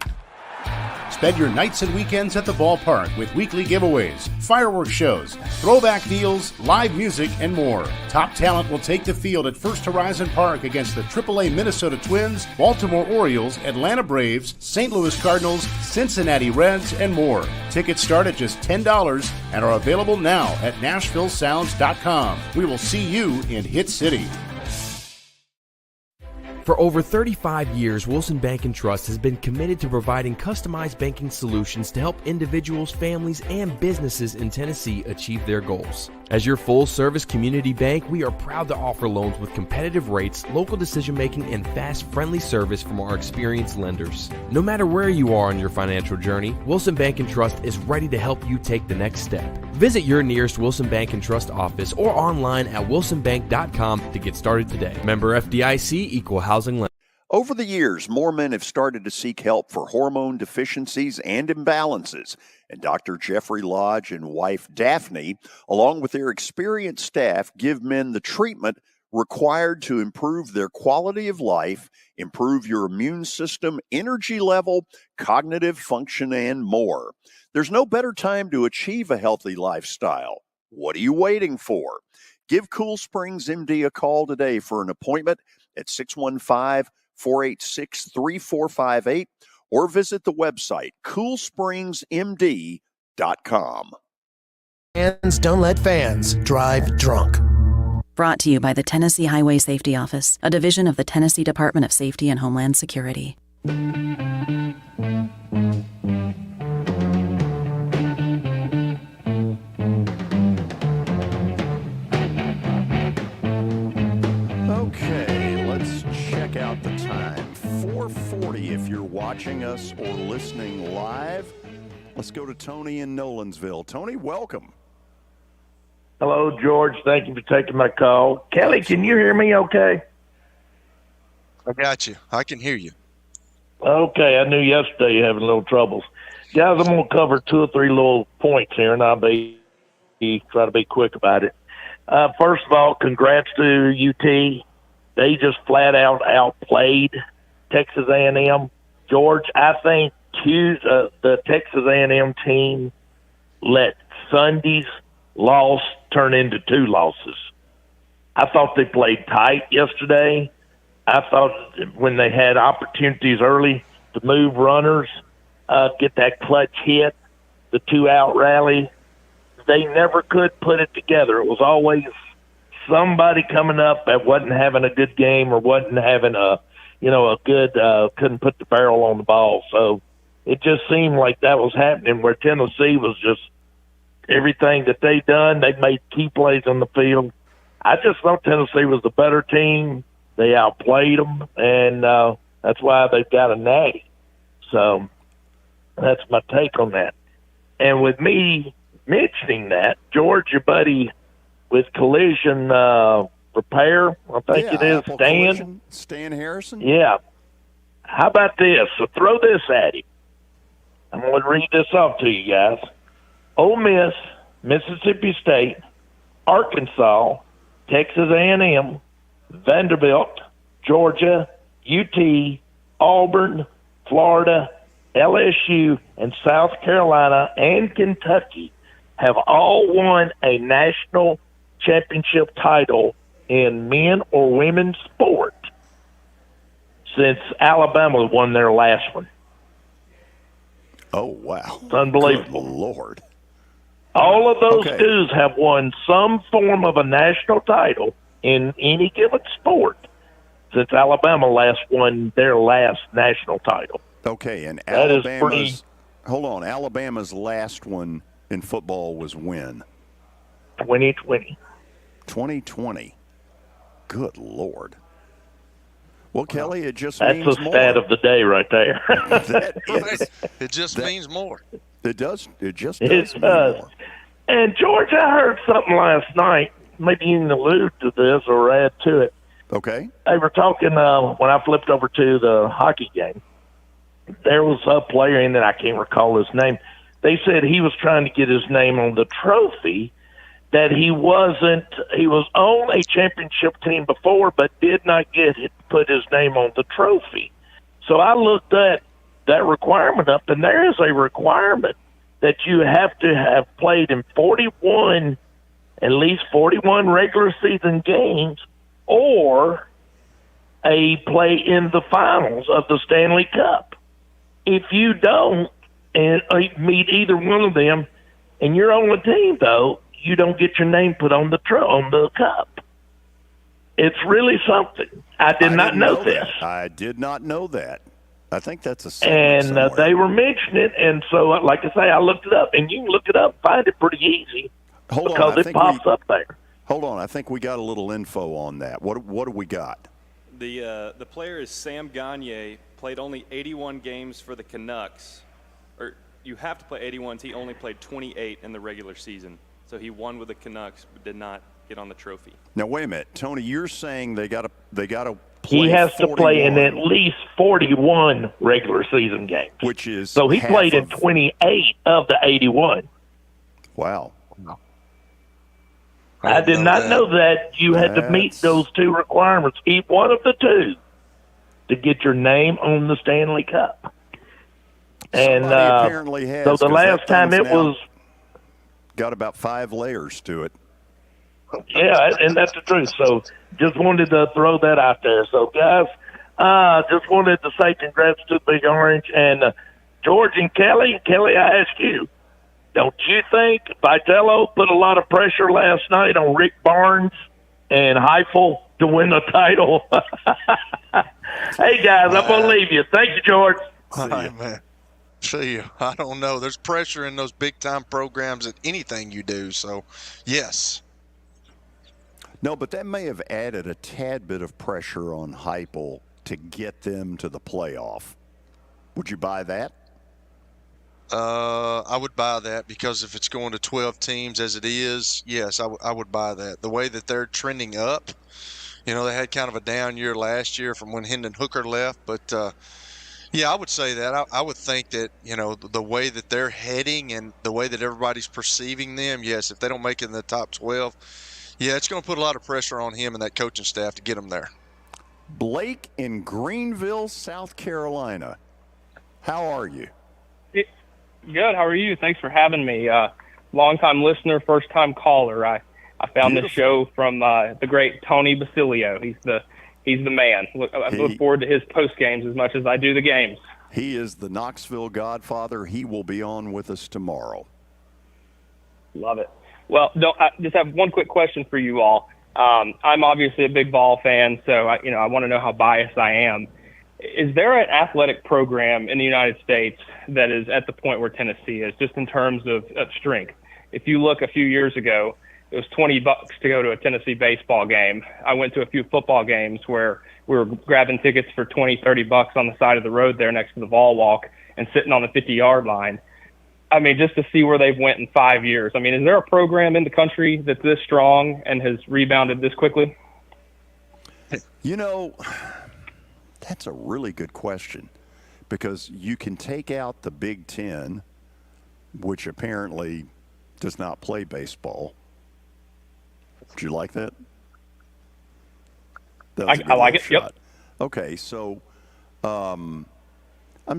Spend your nights and weekends at the ballpark with weekly giveaways, fireworks shows, throwback deals, live music, and more. Top talent will take the field at First Horizon Park against the AAA Minnesota Twins, Baltimore Orioles, Atlanta Braves, St. Louis Cardinals, Cincinnati Reds, and more. Tickets start at just $10 and are available now at NashvilleSounds.com. We will see you in Hit City. For over 35 years, Wilson Bank & Trust has been committed to providing customized banking solutions to help individuals, families, and businesses in Tennessee achieve their goals. As your full-service community bank, we are proud to offer loans with competitive rates, local decision-making, and fast, friendly service from our experienced lenders. No matter where you are on your financial journey, Wilson Bank & Trust is ready to help you take the next step. Visit your nearest Wilson Bank & Trust office or online at wilsonbank.com to get started today. Member FDIC, Equal Housing Lender. Over the years, more men have started to seek help for hormone deficiencies and imbalances. And Dr. Jeffrey Lodge and wife Daphne, along with their experienced staff, give men the treatment required to improve their quality of life, improve your immune system, energy level, cognitive function, and more. There's no better time to achieve a healthy lifestyle. What are you waiting for? Give Cool Springs MD a call today for an appointment at 615-486-3458 or visit the website coolspringsmd.com. Fans don't let fans drive drunk. Brought to you by the Tennessee Highway Safety Office, a division of the Tennessee Department of Safety and Homeland Security. Okay, let's check out the time. 4:40 if you're watching us or listening live. Let's go to Tony in Nolansville. Tony, welcome. Hello, George. Thank you for taking my call. Kelly, can you hear me okay? I got you. I can hear you. Okay, I knew yesterday you were having a little troubles. Guys, I'm going to cover 2 or 3 little points here, and I'll try to be quick about it. First of all, congrats to UT. They just flat out outplayed Texas A&M. George, I think the Texas A&M team let Sunday's loss turn into 2 losses. I thought they played tight yesterday. I thought when they had opportunities early to move runners, get that clutch hit, the 2-out rally, they never could put it together. It was always somebody coming up that wasn't having a good game or wasn't having a good, couldn't put the barrel on the ball. So it just seemed like that was happening where Tennessee was just everything that they done. They made key plays on the field. I just thought Tennessee was the better team. They outplayed them, and that's why they've got a natty. So that's my take on that. And with me mentioning that, George, your buddy with Collision Repair, I think it is, Stan Harrison? Yeah. How about this? So throw this at him. I'm going to read this off to you guys. Ole Miss, Mississippi State, Arkansas, Texas A&M, Vanderbilt, Georgia, UT, Auburn, Florida, LSU, and South Carolina and Kentucky have all won a national championship title in men or women's sport since Alabama won their last one. Oh, wow. It's unbelievable. Good Lord. All of those schools have won some form of a national title in any given sport since Alabama last won their last national title. Okay, and that Alabama's last one in football was when? 2020. 2020. Good Lord. Well, Kelly, it just that's means the more. stat of the day right there. It just means more. It does. It just It does. mean does. more. And, George, I heard something last night. Maybe you can allude to this or add to it. Okay. They were talking when I flipped over to the hockey game. There was a player in it, I can't recall his name. They said he was trying to get his name on the trophy, that he was on a championship team before, but did not put his name on the trophy. So I looked at that requirement up, and there is a requirement that you have to have played in at least 41 regular season games, or a play in the finals of the Stanley Cup. If you don't and meet either one of them, and you're on the team, though, you don't get your name put on the cup. It's really something. I did not know this. I did not know that. I think that's a and they were mentioning it, and so, like I say, I looked it up, and you can look it up, find it pretty easy because it pops up there. Hold on, I think we got a little info on that. What do we got? The player is Sam Gagne, played only 81 games for the Canucks. Or you have to play 81. He only played 28 in the regular season. So he won with the Canucks, but did not get on the trophy. Now wait a minute, Tony. You're saying they got to play. He has 41, to play in at least 41 regular season games, which is so he played in 28 of the 81. Wow. I did not know that. You had to meet those two requirements, each one of the two, to get your name on the Stanley Cup. And apparently has, so the last time it was got about 5 layers to it. Yeah, and that's the truth. So just wanted to throw that out there. So, guys, just wanted to say congrats to Big Orange. And George and Kelly, I ask you, don't you think Vitello put a lot of pressure last night on Rick Barnes and Heifel to win the title? Hey, guys, I'm going to leave you. Thank you, George. All right, man. See you. I don't know. There's pressure in those big-time programs at anything you do. So, yes. No, but that may have added a tad bit of pressure on Heupel to get them to the playoff. Would you buy that? I would buy that because if it's going to 12 teams as it is, yes, I would buy that. The way that they're trending up, they had kind of a down year last year from when Hendon Hooker left. But, yeah, I would say that. I would think that, the way that they're heading and the way that everybody's perceiving them, yes, if they don't make it in the top 12, yeah, it's going to put a lot of pressure on him and that coaching staff to get them there. Blake in Greenville, South Carolina. How are you? Good. How are you? Thanks for having me. Long-time listener, first-time caller. I found this show from the great Tony Basilio. He's the man. I look forward to his post games as much as I do the games. He is the Knoxville Godfather. He will be on with us tomorrow. Love it. Well, I just have one quick question for you all. I'm obviously a big Vol fan, so I want to know how biased I am. Is there an athletic program in the United States that is at the point where Tennessee is, just in terms of strength? If you look a few years ago, it was $20 to go to a Tennessee baseball game. I went to a few football games where we were grabbing tickets for $20-30 on the side of the road there next to the Vol Walk and sitting on the 50-yard line. I mean, just to see where they've went in 5 years. I mean, is there a program in the country that's this strong and has rebounded this quickly? That's a really good question, because you can take out the Big Ten, which apparently does not play baseball. Do you like that? I like it. Shot. Yep. Okay, so I'm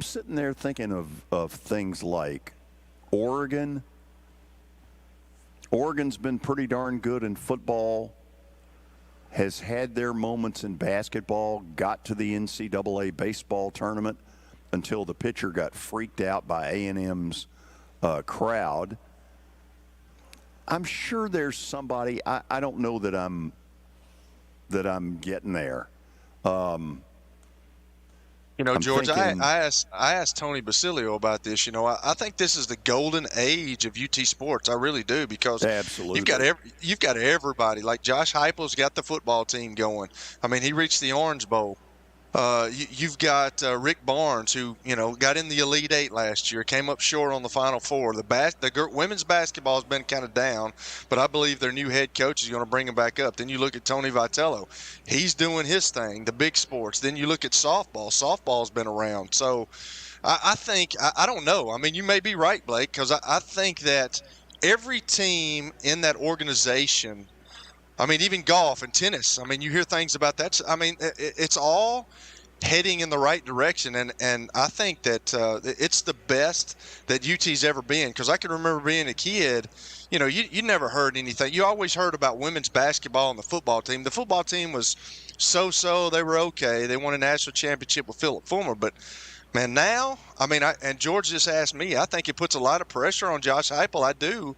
sitting there thinking of things like Oregon. Oregon's been pretty darn good in football, has had their moments in basketball, got to the NCAA baseball tournament until the pitcher got freaked out by A&M's crowd. I'm sure there's somebody. I don't know that I'm getting there. George, I asked Tony Basilio about this. I think this is the golden age of UT sports. I really do, because absolutely you've got everybody. Like Josh Heupel's got the football team going. I mean, he reached the Orange Bowl. You've got Rick Barnes, who got in the Elite Eight last year, came up short on the Final Four. The women's basketball has been kind of down, but I believe their new head coach is going to bring them back up. Then you look at Tony Vitello, he's doing his thing, the big sports. Then you look at softball. Softball's been around, so I think I don't know. I mean, you may be right, Blake, because I think that every team in that organization. I mean, even golf and tennis. I mean, you hear things about that. I mean, it's all heading in the right direction, and I think that it's the best that UT's ever been. Because I can remember being a kid, you never heard anything. You always heard about women's basketball and the football team. The football team was so-so. They were okay. They won a national championship with Philip Fulmer, but man, now, I mean, and George just asked me, I think it puts a lot of pressure on Josh Heupel. I do.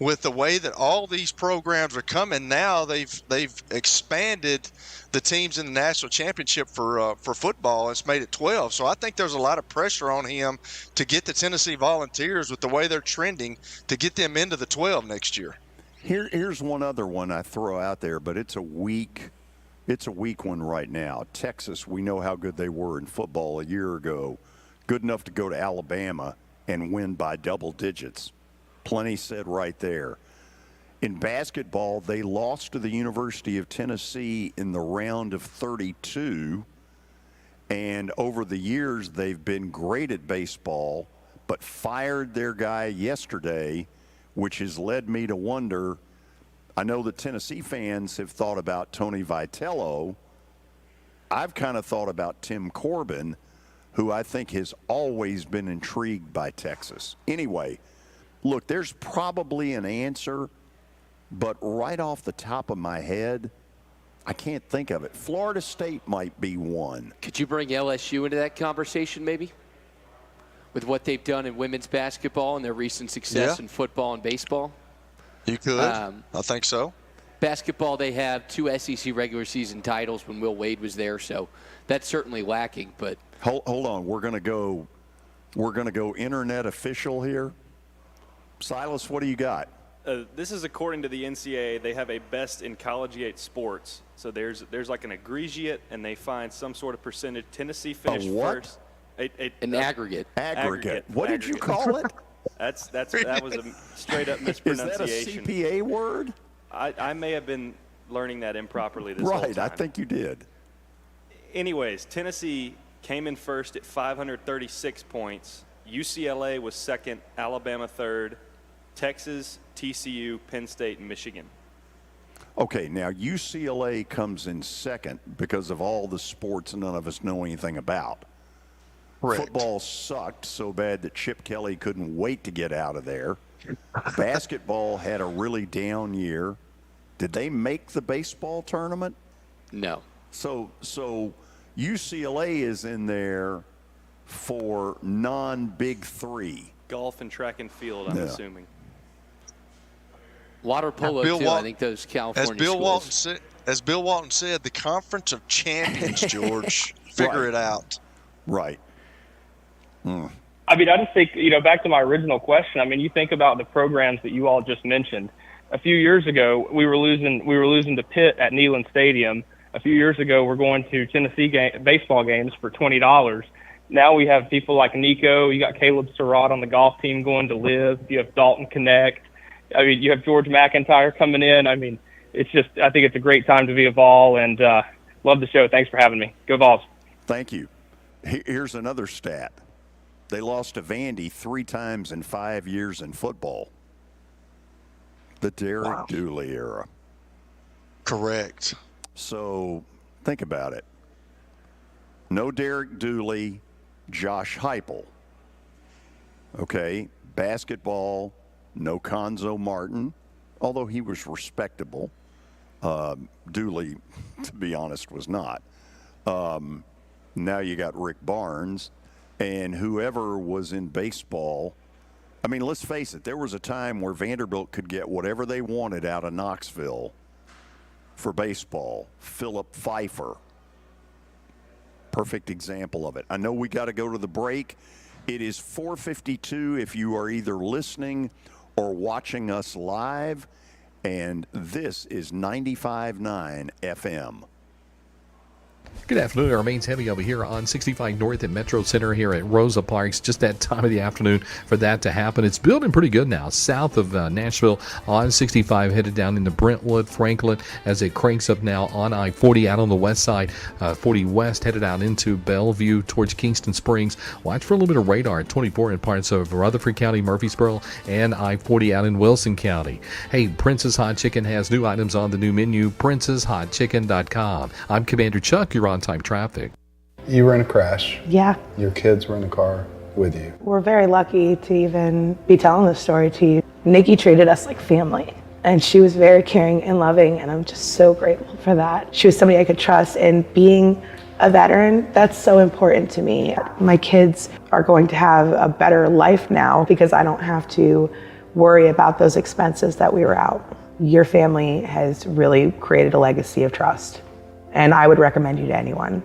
With the way that all these programs are coming now, they've expanded the teams in the national championship for football. It's made it 12. So I think there's a lot of pressure on him to get the Tennessee Volunteers, with the way they're trending, to get them into the 12 next year. Here's one other one I throw out there, but it's a weak one right now. Texas, we know how good they were in football a year ago. Good enough to go to Alabama and win by double digits. Plenty said right there. In basketball, they lost to the University of Tennessee in the round of 32. And over the years, they've been great at baseball, but fired their guy yesterday, which has led me to wonder. I know that Tennessee fans have thought about Tony Vitello. I've kind of thought about Tim Corbin, who I think has always been intrigued by Texas. Anyway, look, there's probably an answer, but right off the top of my head, I can't think of it. Florida State might be one. Could you bring LSU into that conversation maybe? With what they've done in women's basketball and their recent success in football and baseball? You could. I think so. Basketball, they have 2 SEC regular season titles when Will Wade was there, so that's certainly lacking. But hold on, we're gonna go internet official here. Silas, what do you got? This is according to the NCAA. They have a best in collegiate sports. So there's like an aggregate, and they find some sort of percentage. Tennessee finished first. An aggregate. Aggregate. What did you call it? That was a straight up mispronunciation. Is that a CPA word? I may have been learning that improperly this whole Right, time. I think you did. Anyways, Tennessee came in first at 536 points. UCLA was second, Alabama third, Texas, TCU, Penn State, and Michigan. Okay, now UCLA comes in second because of all the sports none of us know anything about. Correct. Football sucked so bad that Chip Kelly couldn't wait to get out of there. Basketball had a really down year. Did they make the baseball tournament? No. So UCLA is in there for non-Big Three. Golf and track and field, I'm assuming. Water polo, too. I think those California schools. As Bill Walton said, the Conference of Champions, George. Figure it out. Right. I mean, I just think, back to my original question. I mean, you think about the programs that you all just mentioned. A few years ago, we were losing to Pitt at Neyland Stadium. A few years ago, we're going to Tennessee baseball games for $20. Now we have people like Nico. You got Caleb Surratt on the golf team going to Live. You have Dalton Connect. I mean, you have George McIntyre coming in. I mean, I think it's a great time to be a Vol, and love the show. Thanks for having me. Go Vols. Thank you. Here's another stat. They lost to Vandy 3 times in 5 years in football. The Derek Dooley era. Correct. So think about it. No Derek Dooley, Josh Heupel. Okay, basketball, no Conzo Martin, although he was respectable. Dooley, to be honest, was not. Now you got Rick Barnes. And whoever was in baseball, I mean, let's face it, there was a time where Vanderbilt could get whatever they wanted out of Knoxville for baseball. Philip Pfeiffer. Perfect example of it. I know we got to go to the break. It is 4:52 if you are either listening or watching us live. And this is 95.9 FM. Good afternoon. It remains heavy over here on 65 North at Metro Center here at Rosa Parks. Just that time of the afternoon for that to happen. It's building pretty good now. South of Nashville on 65, headed down into Brentwood, Franklin, as it cranks up now on I-40 out on the west side. 40 west, headed out into Bellevue towards Kingston Springs. Watch for a little bit of radar at 24 in parts of Rutherford County, Murfreesboro, and I-40 out in Wilson County. Hey, Prince's Hot Chicken has new items on the new menu, princeshotchicken.com. I'm Commander Chuck. You're on time traffic. You were in a crash. Yeah. Your kids were in the car with you. We're very lucky to even be telling this story to you. Nikki treated us like family, and she was very caring and loving, and I'm just so grateful for that. She was somebody I could trust, and being a veteran, that's so important to me. My kids are going to have a better life now because I don't have to worry about those expenses that we were out. Your family has really created a legacy of trust, and I would recommend you to anyone.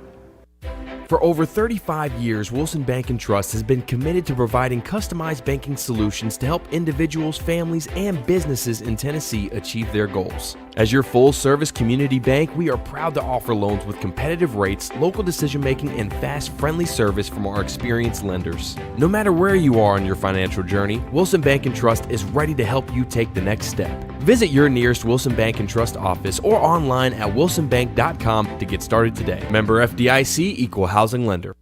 For over 35 years, Wilson Bank & Trust has been committed to providing customized banking solutions to help individuals, families, and businesses in Tennessee achieve their goals. As your full-service community bank, we are proud to offer loans with competitive rates, local decision-making, and fast, friendly service from our experienced lenders. No matter where you are on your financial journey, Wilson Bank & Trust is ready to help you take the next step. Visit your nearest Wilson Bank & Trust office or online at wilsonbank.com to get started today. Member FDIC, Equal Housing Lender.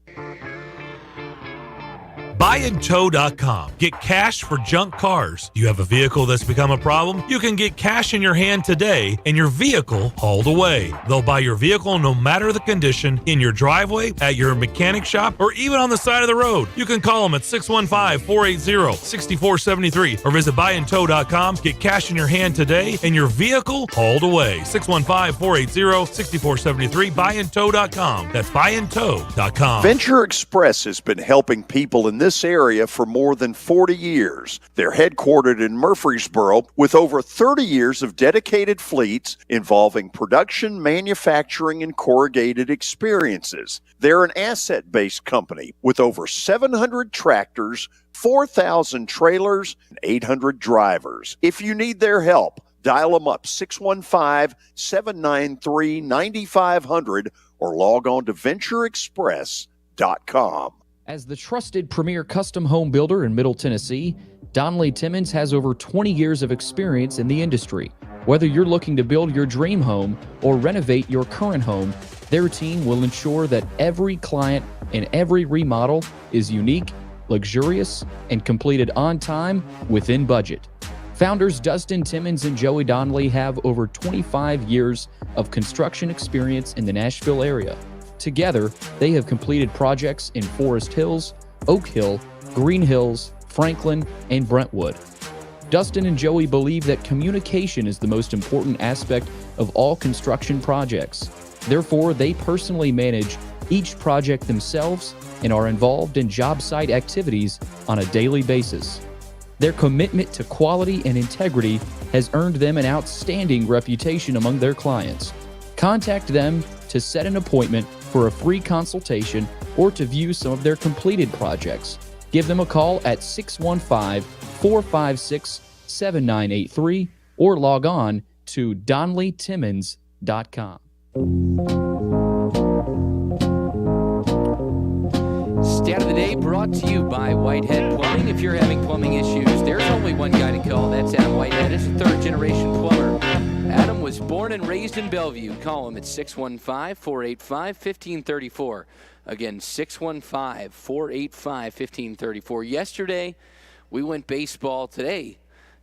buyandtow.com. Get cash for junk cars. Do you have a vehicle that's become a problem? You can get cash in your hand today and your vehicle hauled away. They'll buy your vehicle no matter the condition, in your driveway, at your mechanic shop, or even on the side of the road. You can call them at 615-480-6473 or visit buyandtow.com. Get cash in your hand today and your vehicle hauled away. 615-480-6473, buyandtow.com. That's buyandtow.com. Venture Express has been helping people in this area for more than 40 years. They're headquartered in Murfreesboro with over 30 years of dedicated fleets involving production, manufacturing, and corrugated experiences. They're an asset-based company with over 700 tractors, 4,000 trailers, and 800 drivers. If you need their help, dial them up 615-793-9500 or log on to ventureexpress.com. As the trusted premier custom home builder in Middle Tennessee, Donnelly Timmons has over 20 years of experience in the industry. Whether you're looking to build your dream home or renovate your current home, their team will ensure that every client and every remodel is unique, luxurious, and completed on time within budget. Founders Dustin Timmons and Joey Donnelly have over 25 years of construction experience in the Nashville area. Together, they have completed projects in Forest Hills, Oak Hill, Green Hills, Franklin, and Brentwood. Dustin and Joey believe that communication is the most important aspect of all construction projects. Therefore, they personally manage each project themselves and are involved in job site activities on a daily basis. Their commitment to quality and integrity has earned them an outstanding reputation among their clients. Contact them to set an appointment for a free consultation or to view some of their completed projects. Give them a call at 615-456-7983 or log on to DonnellyTimmons.com. Stat of the day brought to you by Whitehead Plumbing. If you're having plumbing issues, there's only one guy to call. That's Adam Whitehead. He's a third-generation plumber. Adam was born and raised in Bellevue. Call him at 615-485-1534. Again, 615-485-1534. Yesterday, we went baseball. Today,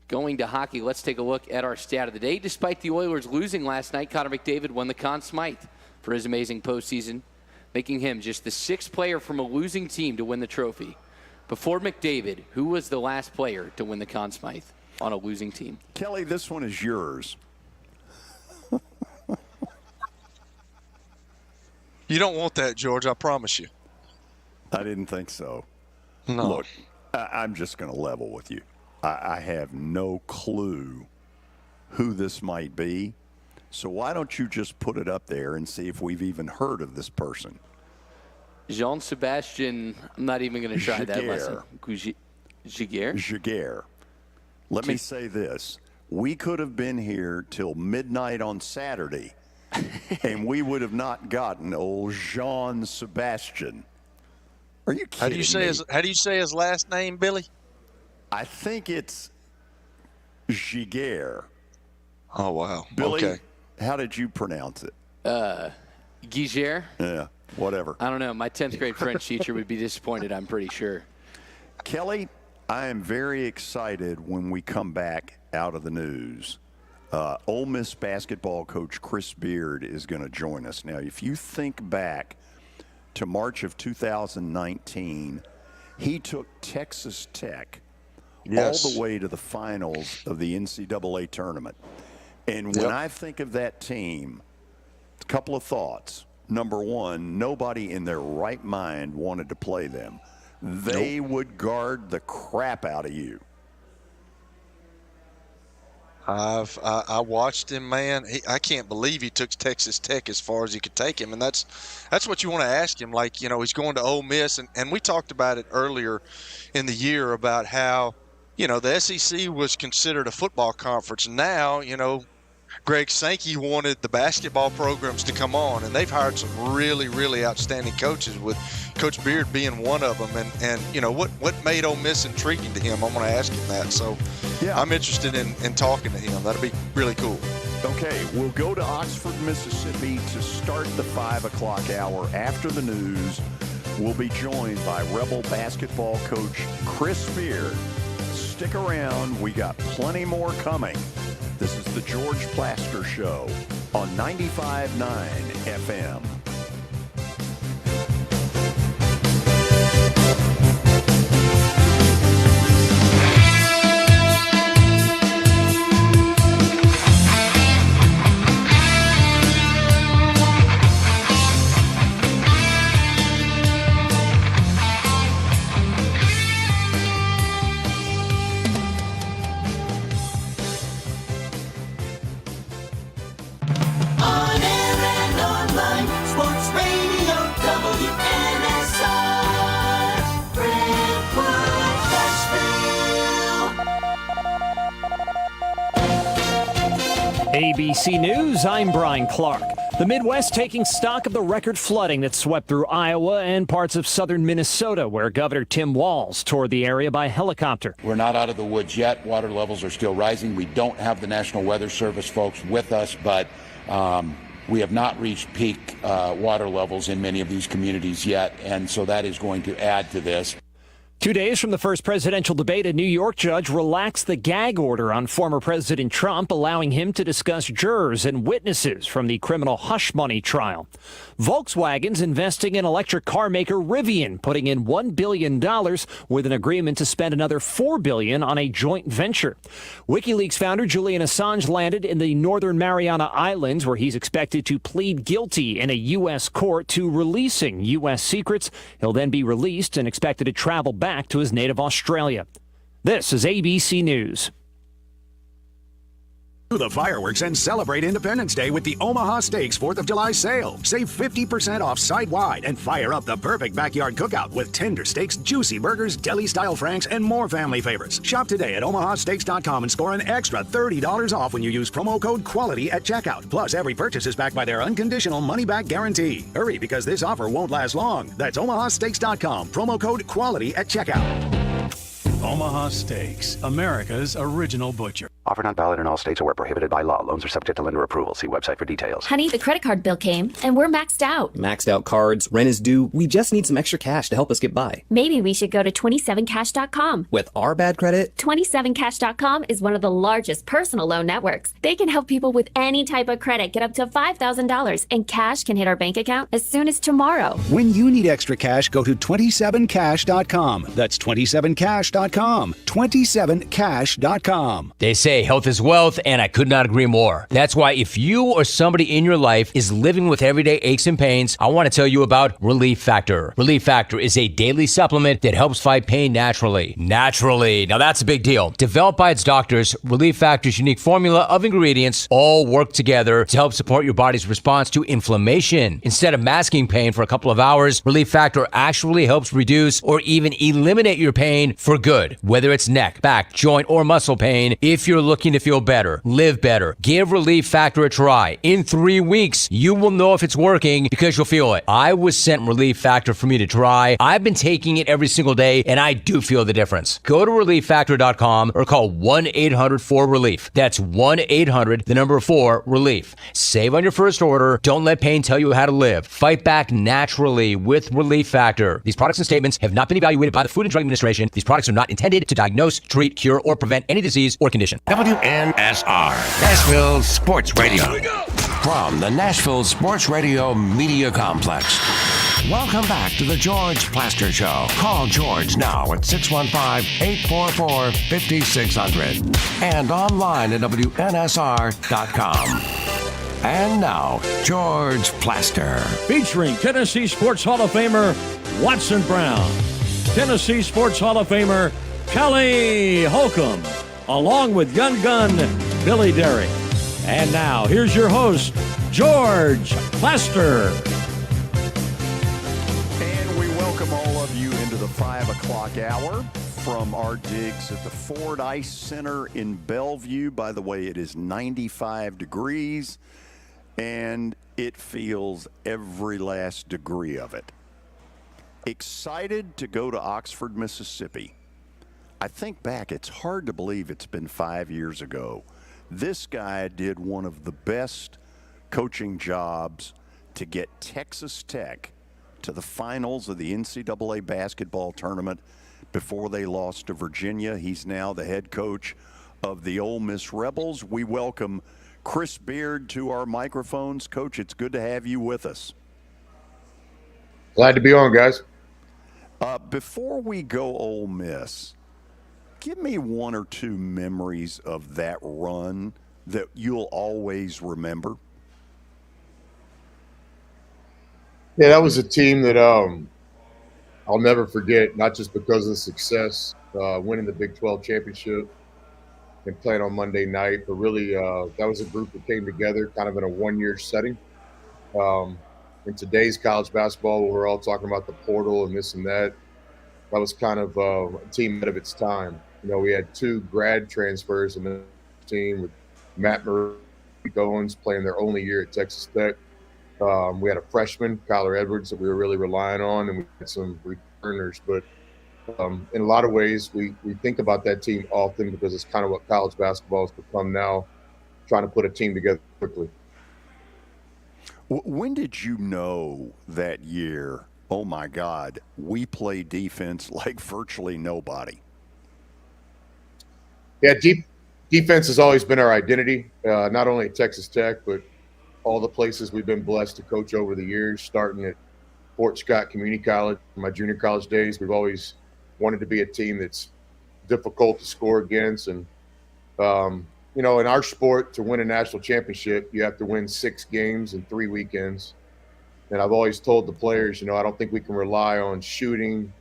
going to hockey. Let's take a look at our stat of the day. Despite the Oilers losing last night, Connor McDavid won the Conn Smythe for his amazing postseason, making him just the sixth player from a losing team to win the trophy. Before McDavid, who was the last player to win the Conn Smythe on a losing team? Kelly, this one is yours. You don't want that, George, I promise you. I didn't think so. No. Look, I'm just going to level with you. I have no clue who this might be. So why don't you just put it up there and see if we've even heard of this person? Jean-Sebastien, I'm not even going to try that lesson. Giguère. Let me say this. We could have been here till midnight on Saturday, and we would have not gotten old Jean-Sebastien. Are you kidding me? How do you say his last name, Billy? I think it's Giguère. Oh, wow. Billy, okay. How did you pronounce it? Giguère? Yeah, whatever. I don't know. My 10th grade French teacher would be disappointed, I'm pretty sure. Kelly, I am very excited when we come back out of the news. Ole Miss basketball coach Chris Beard is going to join us. Now, if you think back to March of 2019, he took Texas Tech all the way to the finals of the NCAA tournament. And when I think of that team, a couple of thoughts. Number one, nobody in their right mind wanted to play them. They would guard the crap out of you. I watched him, man. I can't believe he took Texas Tech as far as he could take him, and that's what you want to ask him. Like, you know, he's going to Ole Miss, and we talked about it earlier in the year about how, you know, the SEC was considered a football conference. Now, you know, Greg Sankey wanted the basketball programs to come on, and they've hired some really, really outstanding coaches, with Coach Beard being one of them. And you know, what made Ole Miss intriguing to him? I'm going to ask him that. So I'm interested in talking to him. That'll be really cool. Okay, we'll go to Oxford, Mississippi to start the 5 o'clock hour after the news. we'll be joined by Rebel basketball coach Chris Beard. Stick around. We got plenty more coming. This is the George Plaster Show on 95.9 FM. ABC News, I'm Brian Clark. The Midwest taking stock of the record flooding that swept through Iowa and parts of southern Minnesota, where Governor Tim Walz toured the area by helicopter. We're not out of the woods yet. Water levels are still rising. We don't have the National Weather Service folks with us, but we have not reached peak water levels in many of these communities yet, and so that is going to add to this. 2 days from the first presidential debate, a New York judge relaxed the gag order on former President Trump, allowing him to discuss jurors and witnesses from the criminal hush money trial. Volkswagen's investing in electric car maker Rivian, putting in $1 billion with an agreement to spend another $4 billion on a joint venture. WikiLeaks founder Julian Assange landed in the Northern Mariana Islands, where he's expected to plead guilty in a U.S. court to releasing U.S. secrets. He'll then be released and expected to travel back to his native Australia. This is ABC News. The fireworks and celebrate Independence Day with the Omaha Steaks 4th of July sale. Save 50% off site-wide and fire up the perfect backyard cookout with tender steaks, juicy burgers, deli-style franks, and more family favorites. Shop today at omahasteaks.com and score an extra $30 off when you use promo code QUALITY at checkout. Plus, every purchase is backed by their unconditional money-back guarantee. Hurry, because this offer won't last long. That's omahasteaks.com, promo code QUALITY at checkout. Omaha Steaks, America's original butcher. Offer not valid in all states or where prohibited by law. Loans are subject to lender approval. See website for details. Honey, the credit card bill came, and we're maxed out. Maxed out cards, rent is due. We just need some extra cash to help us get by. Maybe we should go to 27cash.com. With our bad credit? 27cash.com is one of the largest personal loan networks. They can help people with any type of credit get up to $5,000, and cash can hit our bank account as soon as tomorrow. When you need extra cash, go to 27cash.com. That's 27cash.com. 27cash.com. They say health is wealth, and I could not agree more. That's why if you or somebody in your life is living with everyday aches and pains, I want to tell you about Relief Factor. Relief Factor is a daily supplement that helps fight pain naturally. Naturally. Now that's a big deal. Developed by its doctors, Relief Factor's unique formula of ingredients all work together to help support your body's response to inflammation. Instead of masking pain for a couple of hours, Relief Factor actually helps reduce or even eliminate your pain for good. Whether it's neck, back, joint, or muscle pain, if you're looking to feel better, live better, give Relief Factor a try. In 3 weeks, you will know if it's working because you'll feel it. I was sent Relief Factor for me to try. I've been taking it every single day, and I do feel the difference. Go to ReliefFactor.com or call 1-800-4RELIEF. That's 1-800-4-RELIEF. Save on your first order. Don't let pain tell you how to live. Fight back naturally with Relief Factor. These products and statements have not been evaluated by the Food and Drug Administration. These products are not intended to diagnose, treat, cure, or prevent any disease or condition. WNSR, Nashville Sports Radio. From the Nashville Sports Radio Media Complex. Welcome back to the George Plaster Show. Call George now at 615-844-5600 and online at WNSR.com. And now, George Plaster. Featuring Tennessee Sports Hall of Famer Watson Brown, Tennessee Sports Hall of Famer Kelly Holcomb, along with Young Gun Billy Derrick. And now, here's your host, George Plaster. And we welcome all of you into the 5 o'clock hour from our digs at the Ford Ice Center in Bellevue. By the way, it is 95 degrees, and it feels every last degree of it. Excited to go to Oxford, Mississippi. I think back, it's hard to believe it's been 5 years ago. This guy did one of the best coaching jobs to get Texas Tech to the finals of the NCAA basketball tournament before they lost to Virginia. He's now the head coach of the Ole Miss Rebels. We welcome Chris Beard to our microphones. Coach, it's good to have you with us. Glad to be on, guys. Before we go Ole Miss, give me one or two memories of that run that you'll always remember. Yeah, that was a team that I'll never forget, not just because of the success, winning the Big 12 championship and playing on Monday night, but really that was a group that came together kind of in a one-year setting. In today's college basketball, where we're all talking about the portal and this and that, that was kind of a team ahead of its time. You know, we had two grad transfers in the team with Matt Murray Owens playing their only year at Texas Tech. We had a freshman, Kyler Edwards, that we were really relying on, and we had some returners. But in a lot of ways, we think about that team often because it's kind of what college basketball has become now, trying to put a team together quickly. When did you know that year, oh my God, we play defense like virtually nobody? Yeah, defense has always been our identity, not only at Texas Tech, but all the places we've been blessed to coach over the years, starting at Fort Scott Community College, my junior college days. We've always wanted to be a team that's difficult to score against. And, you know, in our sport, to win a national championship, you have to win 6 games in 3 weekends. And I've always told the players, you know, I don't think we can rely on shooting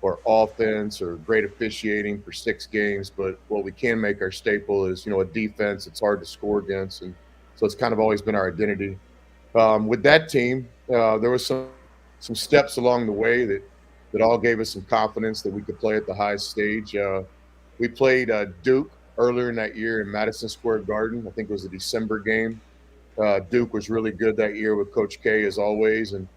or offense or great officiating for 6 games. But what we can make our staple is, you know, a defense it's hard to score against. And so it's kind of always been our identity. With that team, there was some steps along the way that all gave us some confidence that we could play at the highest stage. We played Duke earlier in that year in Madison Square Garden. I think it was a December game. Duke was really good that year with Coach K, as always, and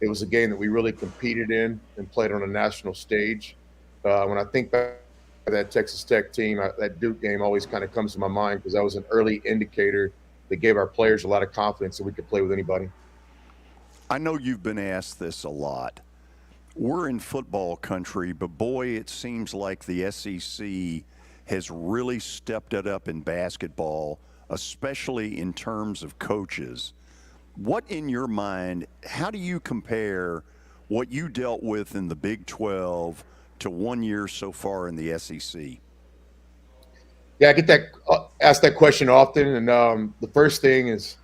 it was a game that we really competed in and played on a national stage. When I think back to that Texas Tech team, that Duke game always kind of comes to my mind because that was an early indicator that gave our players a lot of confidence that we could play with anybody. I know you've been asked this a lot. We're in football country, but boy, it seems like the SEC has really stepped it up in basketball, especially in terms of coaches. What, in your mind, how do you compare what you dealt with in the Big 12 to 1 year so far in the SEC? Yeah, I get asked that question often, and the first thing is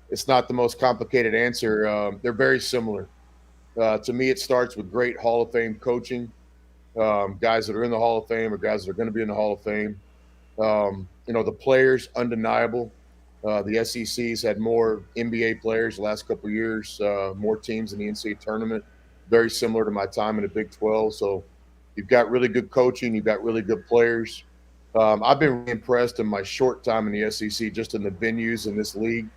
it's not the most complicated answer. They're very similar. To me, it starts with great Hall of Fame coaching, guys that are in the Hall of Fame or guys that are going to be in the Hall of Fame. You know, the players, undeniable. The SEC's had more NBA players the last couple of years, more teams in the NCAA tournament, very similar to my time in the Big 12. So you've got really good coaching, you've got really good players. I've been really impressed in my short time in the SEC, just in the venues in this league.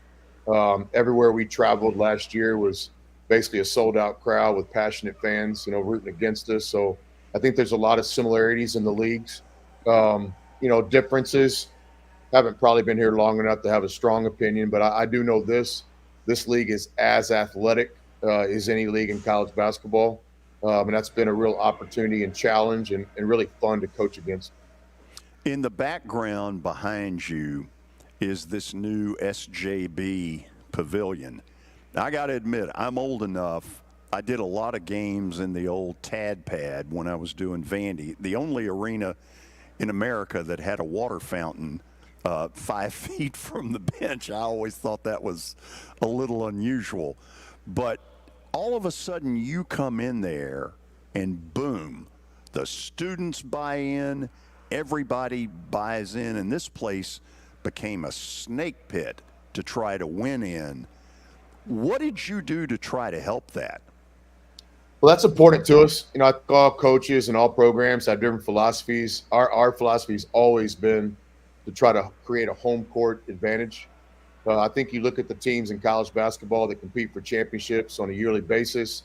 Everywhere we traveled last year was basically a sold-out crowd with passionate fans, you know, rooting against us. So I think there's a lot of similarities in the leagues. You know, differences. Haven't probably been here long enough to have a strong opinion, but I do know this league is as athletic as any league in college basketball. And that's been a real opportunity and challenge and really fun to coach against. In the background behind you is this new SJB pavilion. Now, I got to admit, I'm old enough. I did a lot of games in the old Tad Pad when I was doing Vandy, the only arena in America that had a water fountain 5 feet from the bench. I always thought that was a little unusual. But all of a sudden you come in there and boom, the students buy in, everybody buys in, and this place became a snake pit to try to win in. What did you do to try to help that? Well, that's important to us. You know, I think all coaches and all programs have different philosophies. Our philosophy has always been to try to create a home court advantage. I think you look at the teams in college basketball that compete for championships on a yearly basis,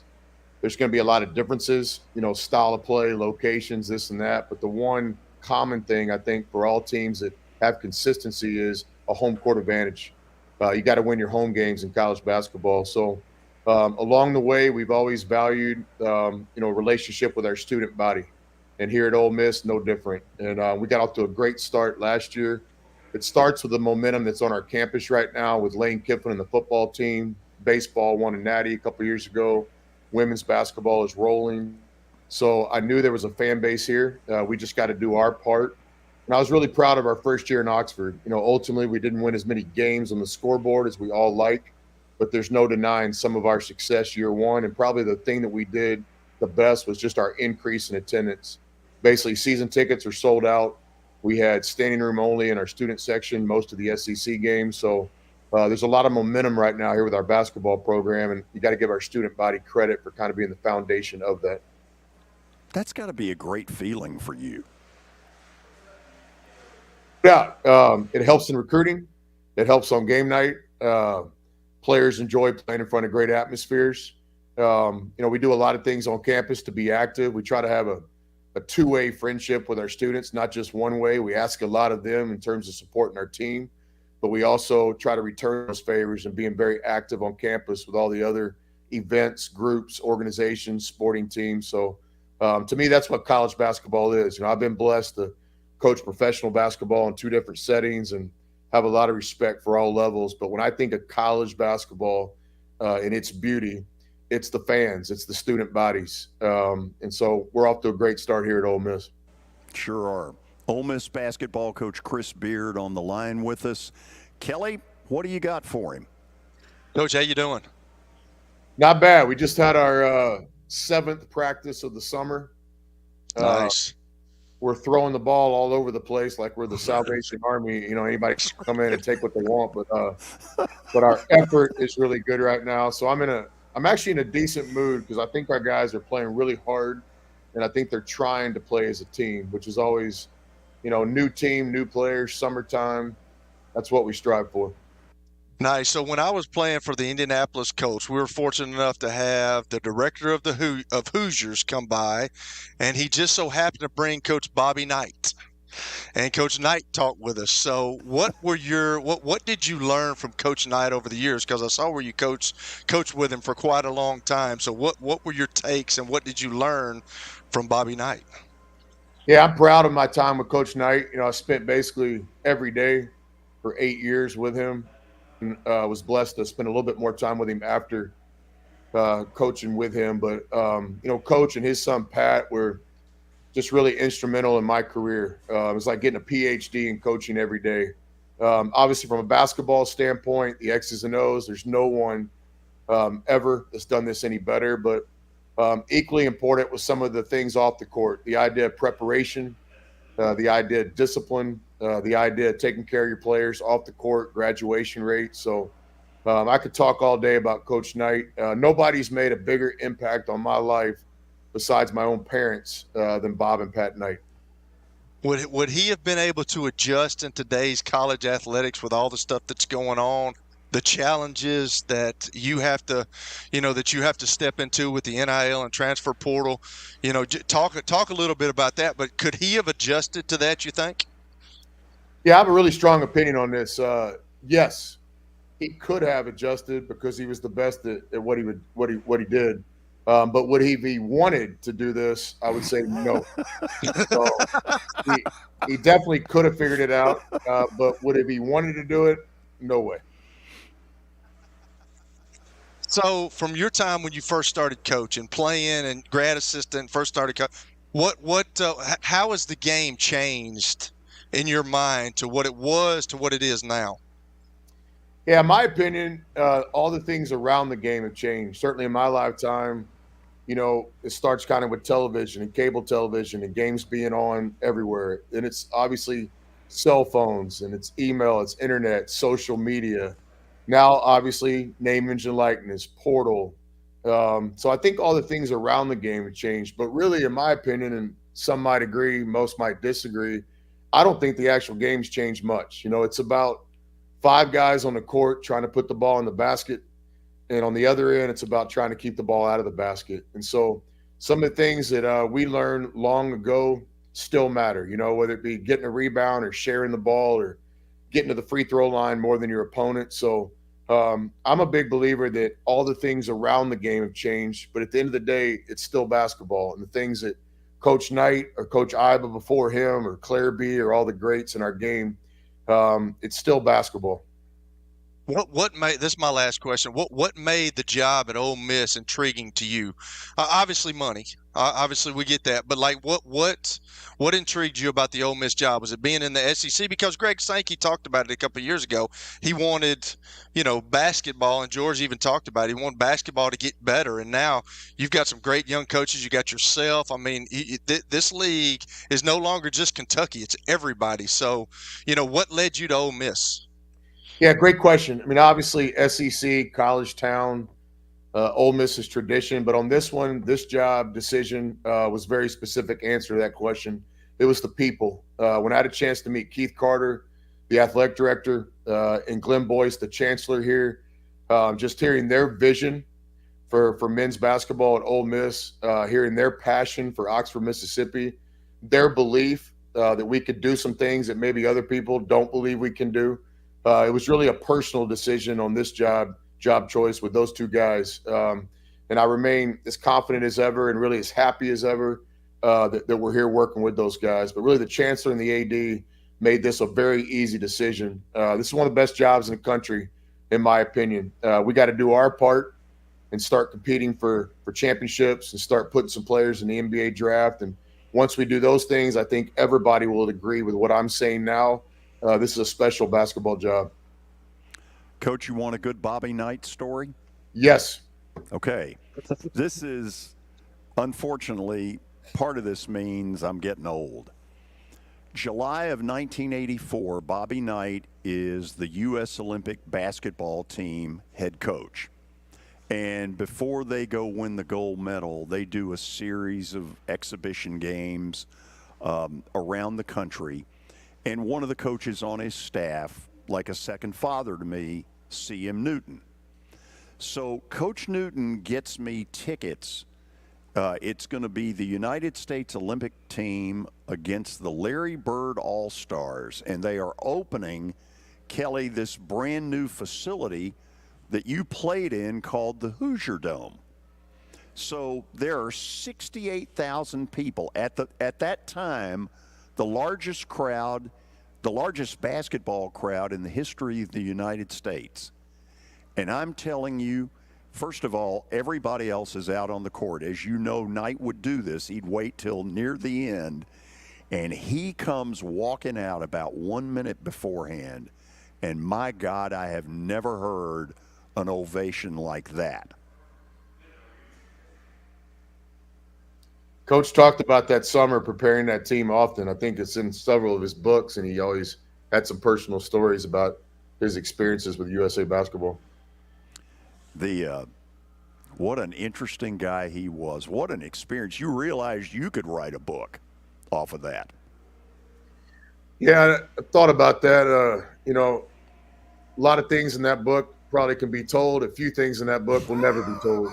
there's going to be a lot of differences, you know, style of play, locations, this and that. But the one common thing I think for all teams that have consistency is a home court advantage. You got to win your home games in college basketball. So Along the way, we've always valued, relationship with our student body. And here at Ole Miss, no different. And we got off to a great start last year. It starts with the momentum that's on our campus right now with Lane Kiffin and the football team. Baseball won a natty a couple years ago. Women's basketball is rolling. So I knew there was a fan base here. We just got to do our part. And I was really proud of our first year in Oxford. Ultimately, we didn't win as many games on the scoreboard as we all like, but there's no denying some of our success year one. And probably the thing that we did the best was just our increase in attendance. Basically, season tickets are sold out. We had standing room only in our student section most of the SEC games. So there's a lot of momentum right now here with our basketball program, and you got to give our student body credit for kind of being the foundation of that. That's got to be a great feeling for you. Yeah, it helps in recruiting. It helps on game night. Players enjoy playing in front of great atmospheres. We do a lot of things on campus to be active. We try to have a two-way friendship with our students, not just one way. We ask a lot of them in terms of supporting our team, but we also try to return those favors and being very active on campus with all the other events, groups, organizations, sporting teams. So to me, that's what college basketball is. I've been blessed to coach professional basketball in two different settings and have a lot of respect for all levels. But when I think of college basketball and its beauty, it's the fans, it's the student bodies. And so we're off to a great start here at Ole Miss. Sure are. Ole Miss basketball coach Chris Beard on the line with us. Kelly, what do you got for him? Coach, how you doing? Not bad. We just had our seventh practice of the summer. Nice. We're throwing the ball all over the place like we're the Salvation Army. Anybody can come in and take what they want, but our effort is really good right now. So I'm actually in a decent mood because I think our guys are playing really hard, and I think they're trying to play as a team, which is always, new team, new players, summertime. That's what we strive for. Nice. So when I was playing for the Indianapolis Colts, we were fortunate enough to have the director of of Hoosiers come by, and he just so happened to bring Coach Bobby Knight. And Coach Knight talked with us. So what did you learn from Coach Knight over the years? Because I saw where you coached with him for quite a long time. So what were your takes and what did you learn from Bobby Knight? Yeah, I'm proud of my time with Coach Knight. I spent basically every day for 8 years with him. And was blessed to spend a little bit more time with him after coaching with him. But, Coach and his son, Pat, were just really instrumental in my career. It was like getting a PhD in coaching every day. Obviously, from a basketball standpoint, the X's and O's, there's no one ever that's done this any better. But equally important was some of the things off the court, the idea of preparation, the idea of discipline, the idea of taking care of your players off the court, graduation rate. So I could talk all day about Coach Knight. Nobody's made a bigger impact on my life besides my own parents than Bob and Pat Knight. Would he have been able to adjust in today's college athletics with all the stuff that's going on, the challenges that you have to step into with the NIL and transfer portal? Talk a little bit about that. But could he have adjusted to that, you think? Yeah, I have a really strong opinion on this. Yes, he could have adjusted because he was the best at what he did. But would he be wanted to do this? I would say no. So he definitely could have figured it out. But would he be wanted to do it? No way. So from your time when you first started coaching, playing and grad assistant, first started coaching, how has the game changed in your mind to what it was to what it is now? Yeah, in my opinion, all the things around the game have changed. Certainly in my lifetime, it starts kind of with television and cable television and games being on everywhere. And it's obviously cell phones and it's email, it's internet, social media. Now, obviously, name, image, and likeness, portal. So I think all the things around the game have changed. But really, in my opinion, and some might agree, most might disagree, I don't think the actual game's changed much. It's about 5 guys on the court trying to put the ball in the basket. And on the other end, it's about trying to keep the ball out of the basket. And so some of the things that we learned long ago still matter, whether it be getting a rebound or sharing the ball or getting to the free throw line more than your opponent. So I'm a big believer that all the things around the game have changed, but at the end of the day, it's still basketball. And the things that Coach Knight or Coach Iba before him or Claire B or all the greats in our game, it's still basketball. What made this is my last question? What made the job at Ole Miss intriguing to you? Obviously money. Obviously we get that, but like what intrigued you about the Ole Miss job? Was it being in the SEC? Because Greg Sankey talked about it a couple of years ago. He wanted, basketball, and George even talked about it. He wanted basketball to get better, and now you've got some great young coaches. You got yourself. I mean, this league is no longer just Kentucky; it's everybody. So, what led you to Ole Miss? Yeah, great question. I mean, obviously SEC, college town, Ole Miss's tradition, but on this one, this job decision was very specific answer to that question. It was the people. When I had a chance to meet Keith Carter, the athletic director, and Glenn Boyce, the chancellor here, just hearing their vision for men's basketball at Ole Miss, hearing their passion for Oxford, Mississippi, their belief that we could do some things that maybe other people don't believe we can do. It was really a personal decision on this job choice with those two guys. And I remain as confident as ever and really as happy as ever that we're here working with those guys. But really the chancellor and the AD made this a very easy decision. This is one of the best jobs in the country, in my opinion. We got to do our part and start competing for championships and start putting some players in the NBA draft. And once we do those things, I think everybody will agree with what I'm saying now. This is a special basketball job. Coach, you want a good Bobby Knight story? Yes. Okay. This is, unfortunately, part of this means I'm getting old. July of 1984, Bobby Knight is the U.S. Olympic basketball team head coach. And before they go win the gold medal, they do a series of exhibition games around the country. And one of the coaches on his staff, like a second father to me, C.M. Newton. So Coach Newton gets me tickets. It's going to be the United States Olympic team against the Larry Bird All-Stars. And they are opening, Kelly, this brand new facility that you played in called the Hoosier Dome. So there are 68,000 people. At that time, the largest basketball crowd in the history of the United States. And I'm telling you, first of all, everybody else is out on the court. As you know, Knight would do this. He'd wait till near the end, and he comes walking out about 1 minute beforehand. And my God, I have never heard an ovation like that. Coach talked about that summer preparing that team often. I think it's in several of his books, and he always had some personal stories about his experiences with USA basketball. What an interesting guy he was. What an experience. You realized you could write a book off of that. Yeah, I thought about that. A lot of things in that book probably can be told. A few things in that book will never be told.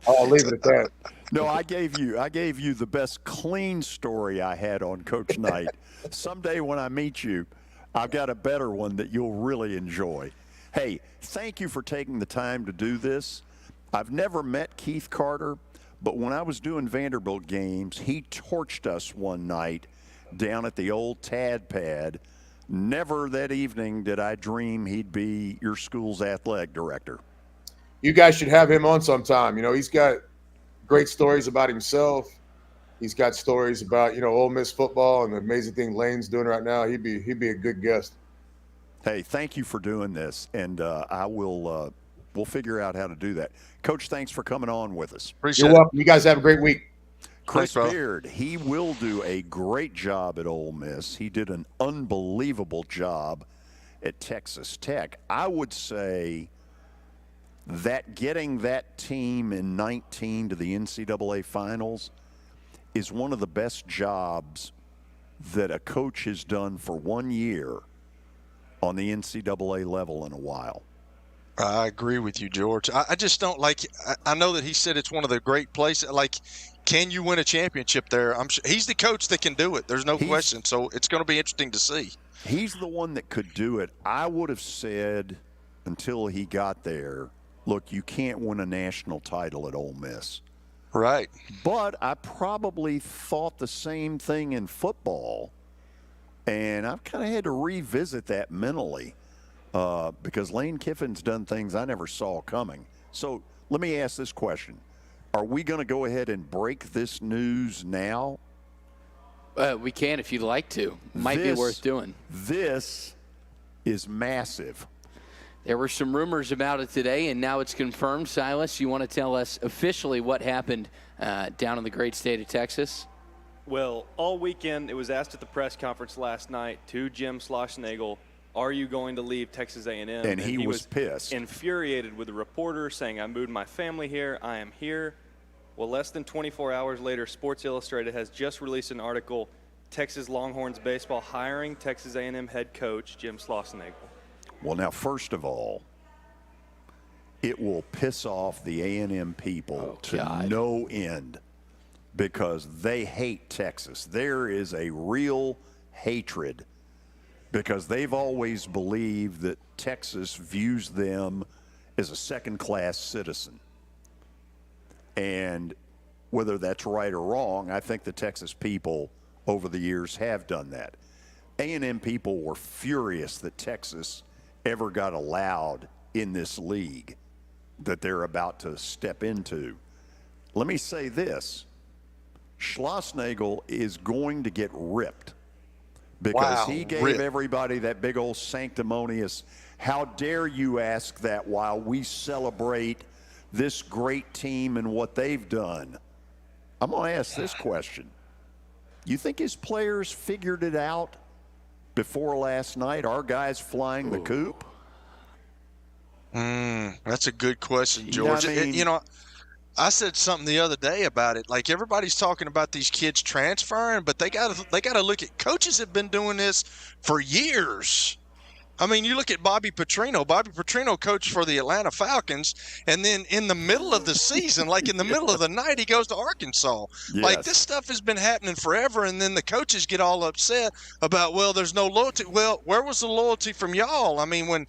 I'll leave it at that. No, I gave you the best clean story I had on Coach Knight. Someday when I meet you, I've got a better one that you'll really enjoy. Hey, thank you for taking the time to do this. I've never met Keith Carter, but when I was doing Vanderbilt games, he torched us one night down at the old Tad Pad. Never that evening did I dream he'd be your school's athletic director. You guys should have him on sometime. He's got great stories about himself. He's got stories about, Ole Miss football and the amazing thing Lane's doing right now. He'd be a good guest. Hey, thank you for doing this, and we'll figure out how to do that. Coach, thanks for coming on with us. You're welcome. You guys have a great week. Chris Beard, he will do a great job at Ole Miss. He did an unbelievable job at Texas Tech. I would say that getting that team in 19 to the NCAA finals is one of the best jobs that a coach has done for 1 year on the NCAA level in a while. I agree with you, George. I just don't like – I know that he said it's one of the great places. Like, can you win a championship there? I'm sure he's the coach that can do it. There's no question. So it's going to be interesting to see. He's the one that could do it. I would have said until he got there, look, you can't win a national title at Ole Miss. Right. But I probably thought the same thing in football, and I've kind of had to revisit that mentally because Lane Kiffin's done things I never saw coming. So let me ask this question. Are we going to go ahead and break this news now? We can if you'd like to. Might be worth doing. This is massive. There were some rumors about it today, and now it's confirmed. Silas, you want to tell us officially what happened down in the great state of Texas? Well, all weekend it was asked at the press conference last night to Jim Schlossnagle, are you going to leave Texas A&M? And he was pissed. Infuriated with the reporter saying, I moved my family here, I am here. Well, less than 24 hours later, Sports Illustrated has just released an article, Texas Longhorns baseball hiring Texas A&M head coach Jim Schlossnagle. Well, now, first of all, it will piss off the A&M people to no end because they hate Texas. There is a real hatred because they've always believed that Texas views them as a second-class citizen. And whether that's right or wrong, I think the Texas people over the years have done that. A&M people were furious that Texas ever got allowed in this league that they're about to step into. Let me say this. Schlossnagle is going to get ripped because he gave everybody that big old sanctimonious, how dare you ask that while we celebrate this great team and what they've done. I'm going to ask this question. You think his players figured it out before last night? Our guys flying the coop? That's a good question, George. I said something the other day about it. Like, everybody's talking about these kids transferring, but they got to look at coaches have been doing this for years. I mean, you look at Bobby Petrino. Bobby Petrino coached for the Atlanta Falcons, and then in the middle of the season, like in the middle of the night, he goes to Arkansas. Yes. Like, this stuff has been happening forever, and then the coaches get all upset about, well, there's no loyalty. Well, where was the loyalty from y'all? I mean, when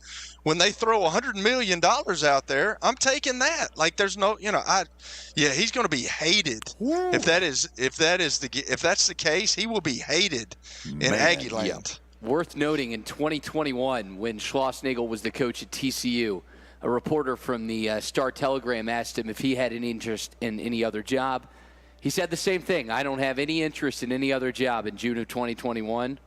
they throw $100 million out there, I'm taking that. Like, there's no, he's going to be hated. If that's the case, he will be hated in Aggie land. Yeah. Worth noting, in 2021, when Schlossnagle was the coach at TCU, a reporter from the Star-Telegram asked him if he had any interest in any other job. He said the same thing. I don't have any interest in any other job in June of 2021.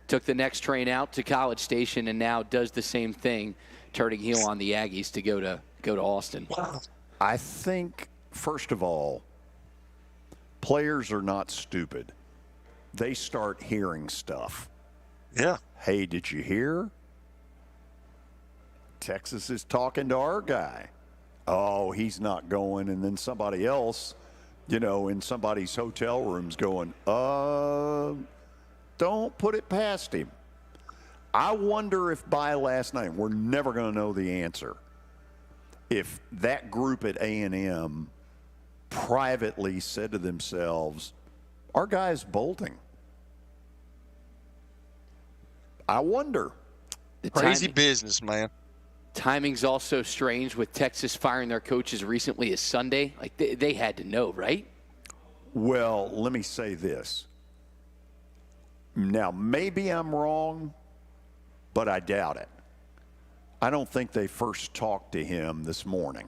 Took the next train out to College Station and now does the same thing, turning heel on the Aggies to go to Austin. I think, first of all, players are not stupid. They start hearing stuff. Yeah. Hey, did you hear? Texas is talking to our guy. Oh, he's not going. And then somebody else, in somebody's hotel room's going, don't put it past him. I wonder if by last night, we're never going to know the answer, if that group at A&M privately said to themselves, our guy's bolting. I wonder. Crazy business, man. Timing's also strange with Texas firing their coach as recently as Sunday. Like, they had to know, right? Well, let me say this. Now, maybe I'm wrong, but I doubt it. I don't think they first talked to him this morning.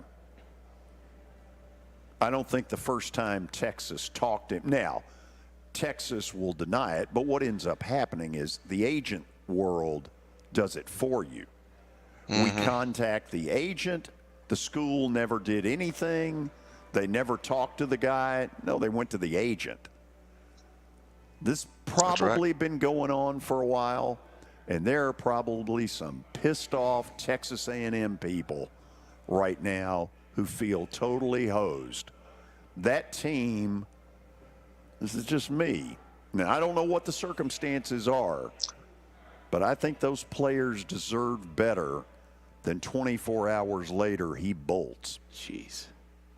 I don't think the first time Texas talked to him. Now, Texas will deny it, but what ends up happening is the agent world does it for you. We contact the agent. The school never did anything. They never talked to the guy. No, they went to the agent. This probably been going on for a while, and there are probably some pissed off Texas A&M people right now who feel totally hosed. That team, this is just me. Now, I don't know what the circumstances are, but I think those players deserve better than 24 hours later he bolts. Jeez.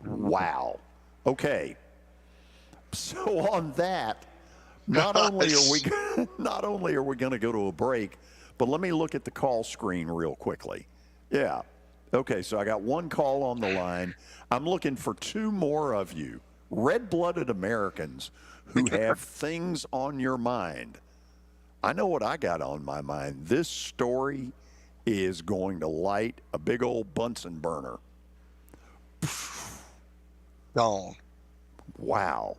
Wow. Okay. So on that, not only are we going to go to a break, but let me look at the call screen real quickly. Yeah. Okay, so I got one call on the line. I'm looking for two more of you, red-blooded Americans who have things on your mind. I know what I got on my mind. This story is going to light a big old Bunsen burner. Gone. Wow.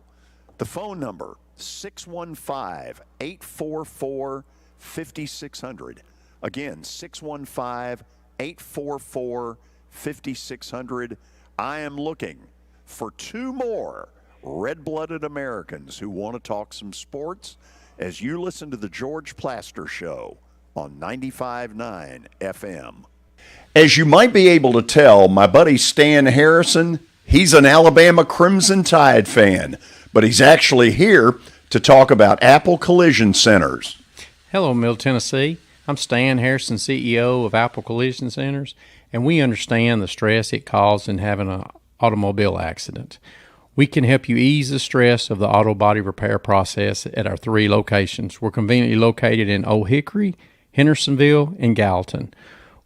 The phone number, 615-844-5600. Again, 615-844-5600. I am looking for two more red-blooded Americans who want to talk some sports as you listen to the George Plaster Show on 95.9 FM. As you might be able to tell, my buddy Stan Harrison, he's an Alabama Crimson Tide fan, but he's actually here to talk about Apple Collision Centers. Hello, Middle Tennessee. I'm Stan Harrison, CEO of Apple Collision Centers, and we understand the stress it causes in having an automobile accident. We can help you ease the stress of the auto body repair process at our 3 locations. We're conveniently located in Old Hickory, Hendersonville, and Gallatin.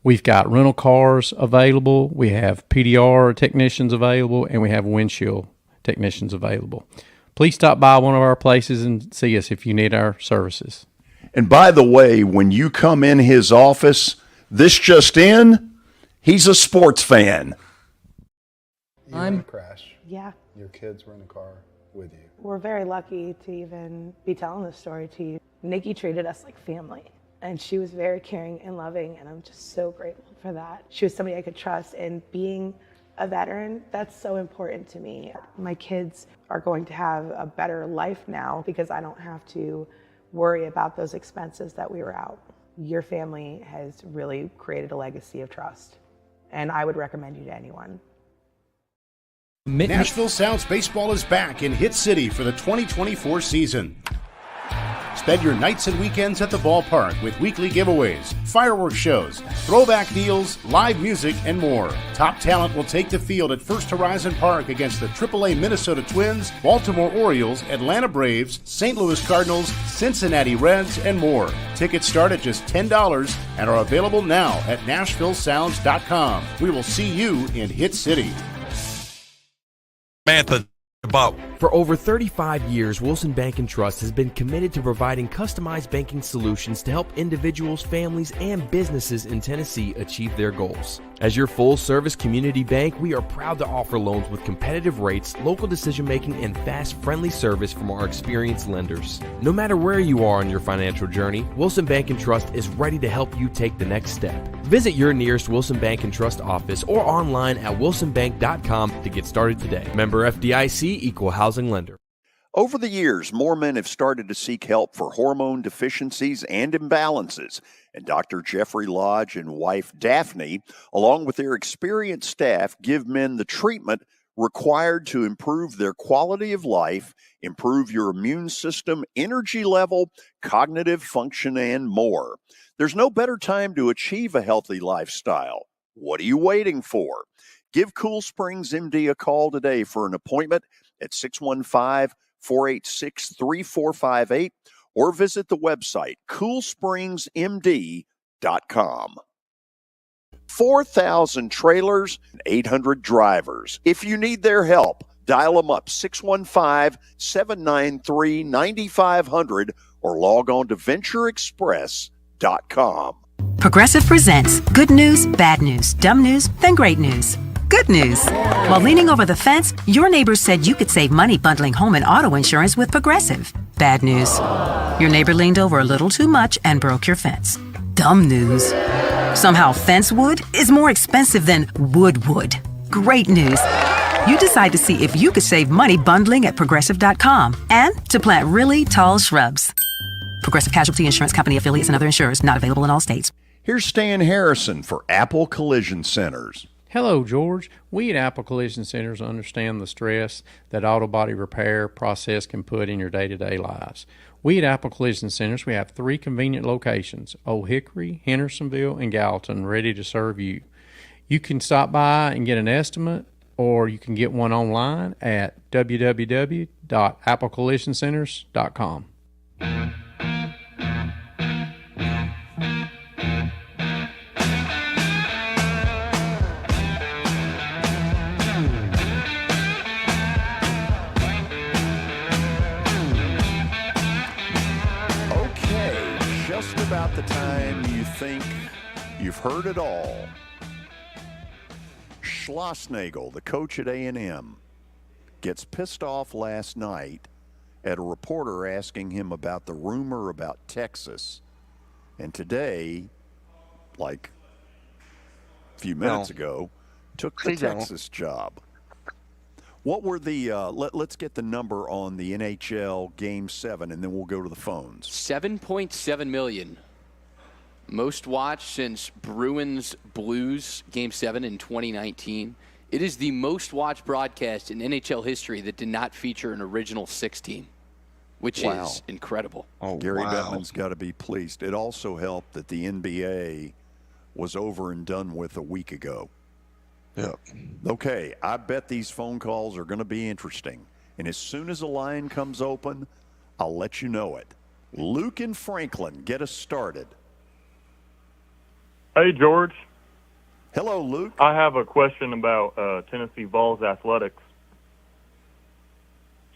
We've got rental cars available, we have PDR technicians available, and we have windshield technicians available. Please stop by one of our places and see us if you need our services. And by the way, when you come in his office, this just in, he's a sports fan. You were in a crash. Yeah. Your kids were in the car with you. We're very lucky to even be telling this story to you. Nikki treated us like family, and she was very caring and loving, and I'm just so grateful for that. She was somebody I could trust, and being a veteran, that's so important to me. My kids are going to have a better life now because I don't have to worry about those expenses that we were out. Your family has really created a legacy of trust, and I would recommend you to anyone. Nashville Sounds Baseball is back in Hit City for the 2024 season. Spend your nights and weekends at the ballpark with weekly giveaways, fireworks shows, throwback deals, live music, and more. Top talent will take the field at First Horizon Park against the AAA Minnesota Twins, Baltimore Orioles, Atlanta Braves, St. Louis Cardinals, Cincinnati Reds, and more. Tickets start at just $10 and are available now at NashvilleSounds.com. We will see you in Hit City. For over 35 years, Wilson Bank & Trust has been committed to providing customized banking solutions to help individuals, families, and businesses in Tennessee achieve their goals. As your full-service community bank, we are proud to offer loans with competitive rates, local decision-making, and fast, friendly service from our experienced lenders. No matter where you are on your financial journey, Wilson Bank & Trust is ready to help you take the next step. Visit your nearest Wilson Bank & Trust office or online at wilsonbank.com to get started today. Member FDIC, Equal Housing Lender. Over the years, more men have started to seek help for hormone deficiencies and imbalances, and Dr. Jeffrey Lodge and wife Daphne, along with their experienced staff, give men the treatment required to improve their quality of life, improve your immune system, energy level, cognitive function, and more. There's no better time to achieve a healthy lifestyle. What are you waiting for? Give Cool Springs MD a call today for an appointment at 615-486-3458 or visit the website coolspringsmd.com. 4,000 trailers and 800 drivers. If you need their help, dial them up 615-793-9500 or log on to ventureexpress.com. Progressive presents good news, bad news, dumb news, then great news. Good news. While leaning over the fence, your neighbors said you could save money bundling home and auto insurance with Progressive. Bad news. Your neighbor leaned over a little too much and broke your fence. Dumb news. Somehow fence wood is more expensive than wood. Great news. You decide to see if you could save money bundling at Progressive.com and to plant really tall shrubs. Progressive Casualty Insurance Company affiliates and other insurers not available in all states. Here's Stan Harrison for Apple Collision Centers. Hello, George. We at Apple Collision Centers understand the stress that auto body repair process can put in your day-to-day lives. We at Apple Collision Centers, we have 3 convenient locations, Old Hickory, Hendersonville, and Gallatin, ready to serve you. You can stop by and get an estimate, or you can get one online at www.applecollisioncenters.com. think you've heard it all. Schlossnagel, the coach at A&M, gets pissed off last night at a reporter asking him about the rumor about Texas. And today, like a few minutes ago, took the Texas job. What were the let's get the number on the NHL Game 7, and then we'll go to the phones. 7.7 million. Most watched since Bruins Blues Game 7 in 2019. It is the most watched broadcast in NHL history that did not feature an original 6 team, which is incredible. Oh, Gary Bettman's got to be pleased. It also helped that the NBA was over and done with a week ago. Yeah. Okay, I bet these phone calls are going to be interesting. And as soon as a line comes open, I'll let you know it. Luke and Franklin, get us started. Hey, George. Hello, Luke. I have a question about Tennessee Vols athletics.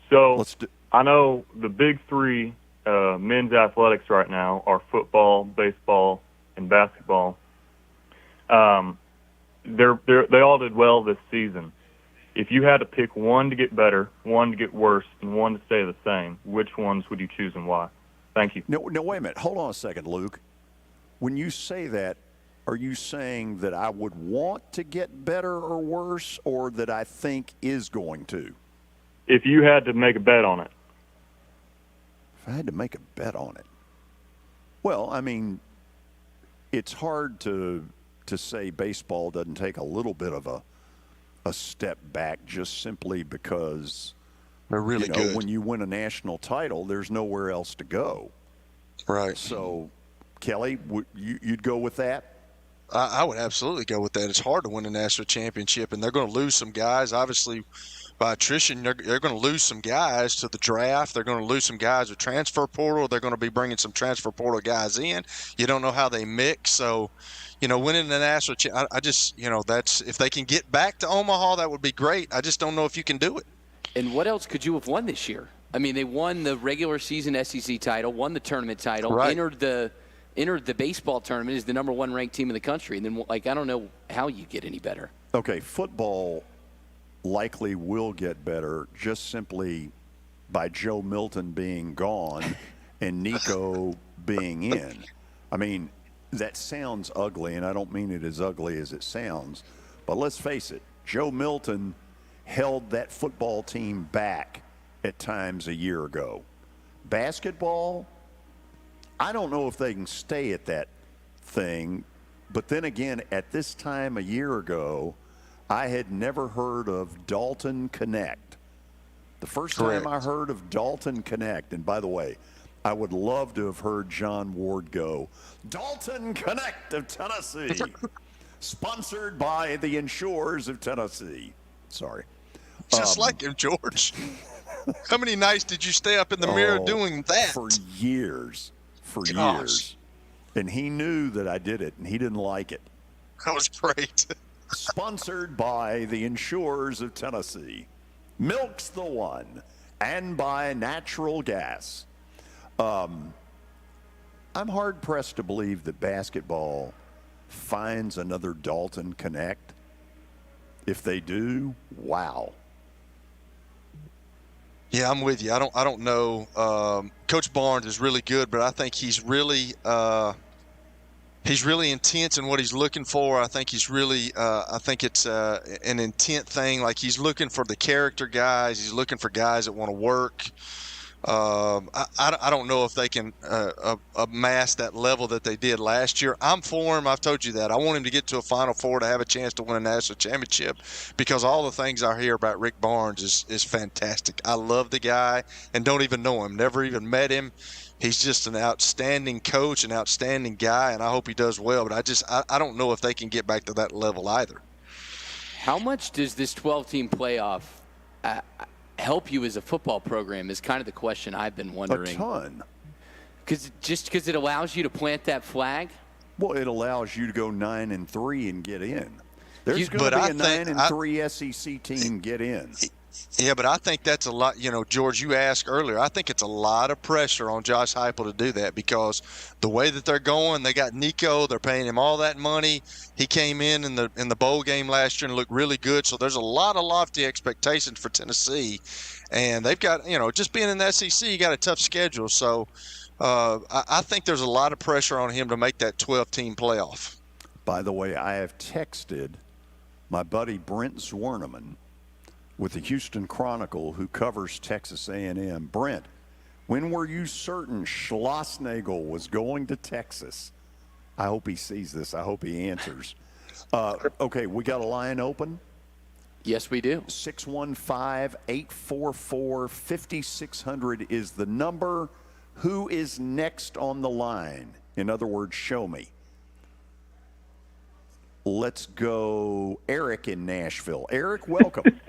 So I know the big three men's athletics right now are football, baseball, and basketball. They all did well this season. If you had to pick one to get better, one to get worse, and one to stay the same, which ones would you choose and why? Thank you. No, wait a minute. Hold on a second, Luke. When you say that, are you saying that I would want to get better or worse, or that I think is going to? If you had to make a bet on it. If I had to make a bet on it. Well, I mean, it's hard to say baseball doesn't take a little bit of a step back just simply because they're really good. When you win a national title, there's nowhere else to go. Right. So, Kelly, you'd go with that? I would absolutely go with that. It's hard to win a national championship, and they're going to lose some guys. Obviously, by attrition, they're going to lose some guys to the draft. They're going to lose some guys with transfer portal. They're going to be bringing some transfer portal guys in. You don't know how they mix. So, winning the national I just, that's if they can get back to Omaha, that would be great. I just don't know if you can do it. And what else could you have won this year? I mean, they won the regular season SEC title, won the tournament title, right. entered the baseball tournament as the number 1 ranked team in the country. And then, I don't know how you get any better. Okay, football likely will get better just simply by Joe Milton being gone and Nico being in. I mean, that sounds ugly, and I don't mean it as ugly as it sounds, but let's face it, Joe Milton held that football team back at times a year ago. Basketball, I don't know if they can stay at that thing, but then again, at this time a year ago, I had never heard of Dalton Connect. The first time I heard of Dalton Connect, and by the way, I would love to have heard John Ward go, Dalton Connect of Tennessee, sponsored by the Insurers of Tennessee. Sorry. Just like him, George. How many nights did you stay up in the mirror doing that? For years. Years. And he knew that I did it, and he didn't like it. That was great. Sponsored by the Insurers of Tennessee. Milk's the one. And by natural gas. I'm hard-pressed to believe that basketball finds another Dalton Connect. If they do, wow. Yeah, I'm with you. I don't know. Coach Barnes is really good, but I think he's really intense in what he's looking for. I think he's really I think it's an intent thing. Like, he's looking for the character guys. He's looking for guys that want to work. I don't know if they can amass that level that they did last year. I'm for him. I've told you that. I want him to get to a Final Four to have a chance to win a national championship, because all the things I hear about Rick Barnes is fantastic. I love the guy and don't even know him, never even met him. He's just an outstanding coach, an outstanding guy, and I hope he does well. But I don't know if they can get back to that level either. How much does this 12-team playoff help you as a football program is kind of the question I've been wondering. A ton. Because it allows you to plant that flag? Well, it allows you to go 9-3 and get in. There's going to be a 9-3 SEC team get in. Yeah, but I think that's a lot. You know, George, you asked earlier. I think it's a lot of pressure on Josh Heupel to do that because the way that they're going, they got Nico. They're paying him all that money. He came in the bowl game last year and looked really good. So there's a lot of lofty expectations for Tennessee, and they've got, you know, just being in the SEC, you got a tough schedule. So I think there's a lot of pressure on him to make that 12-team playoff. By the way, I have texted my buddy Brent Zwerneman with the Houston Chronicle, who covers Texas A&M. Brent, when were you certain Schlossnagle was going to Texas? I hope he sees this. I hope he answers. Okay, we got a line open? Yes, we do. 615-844-5600 is the number. Who is next on the line? In other words, show me. Let's go Eric in Nashville. Eric, welcome.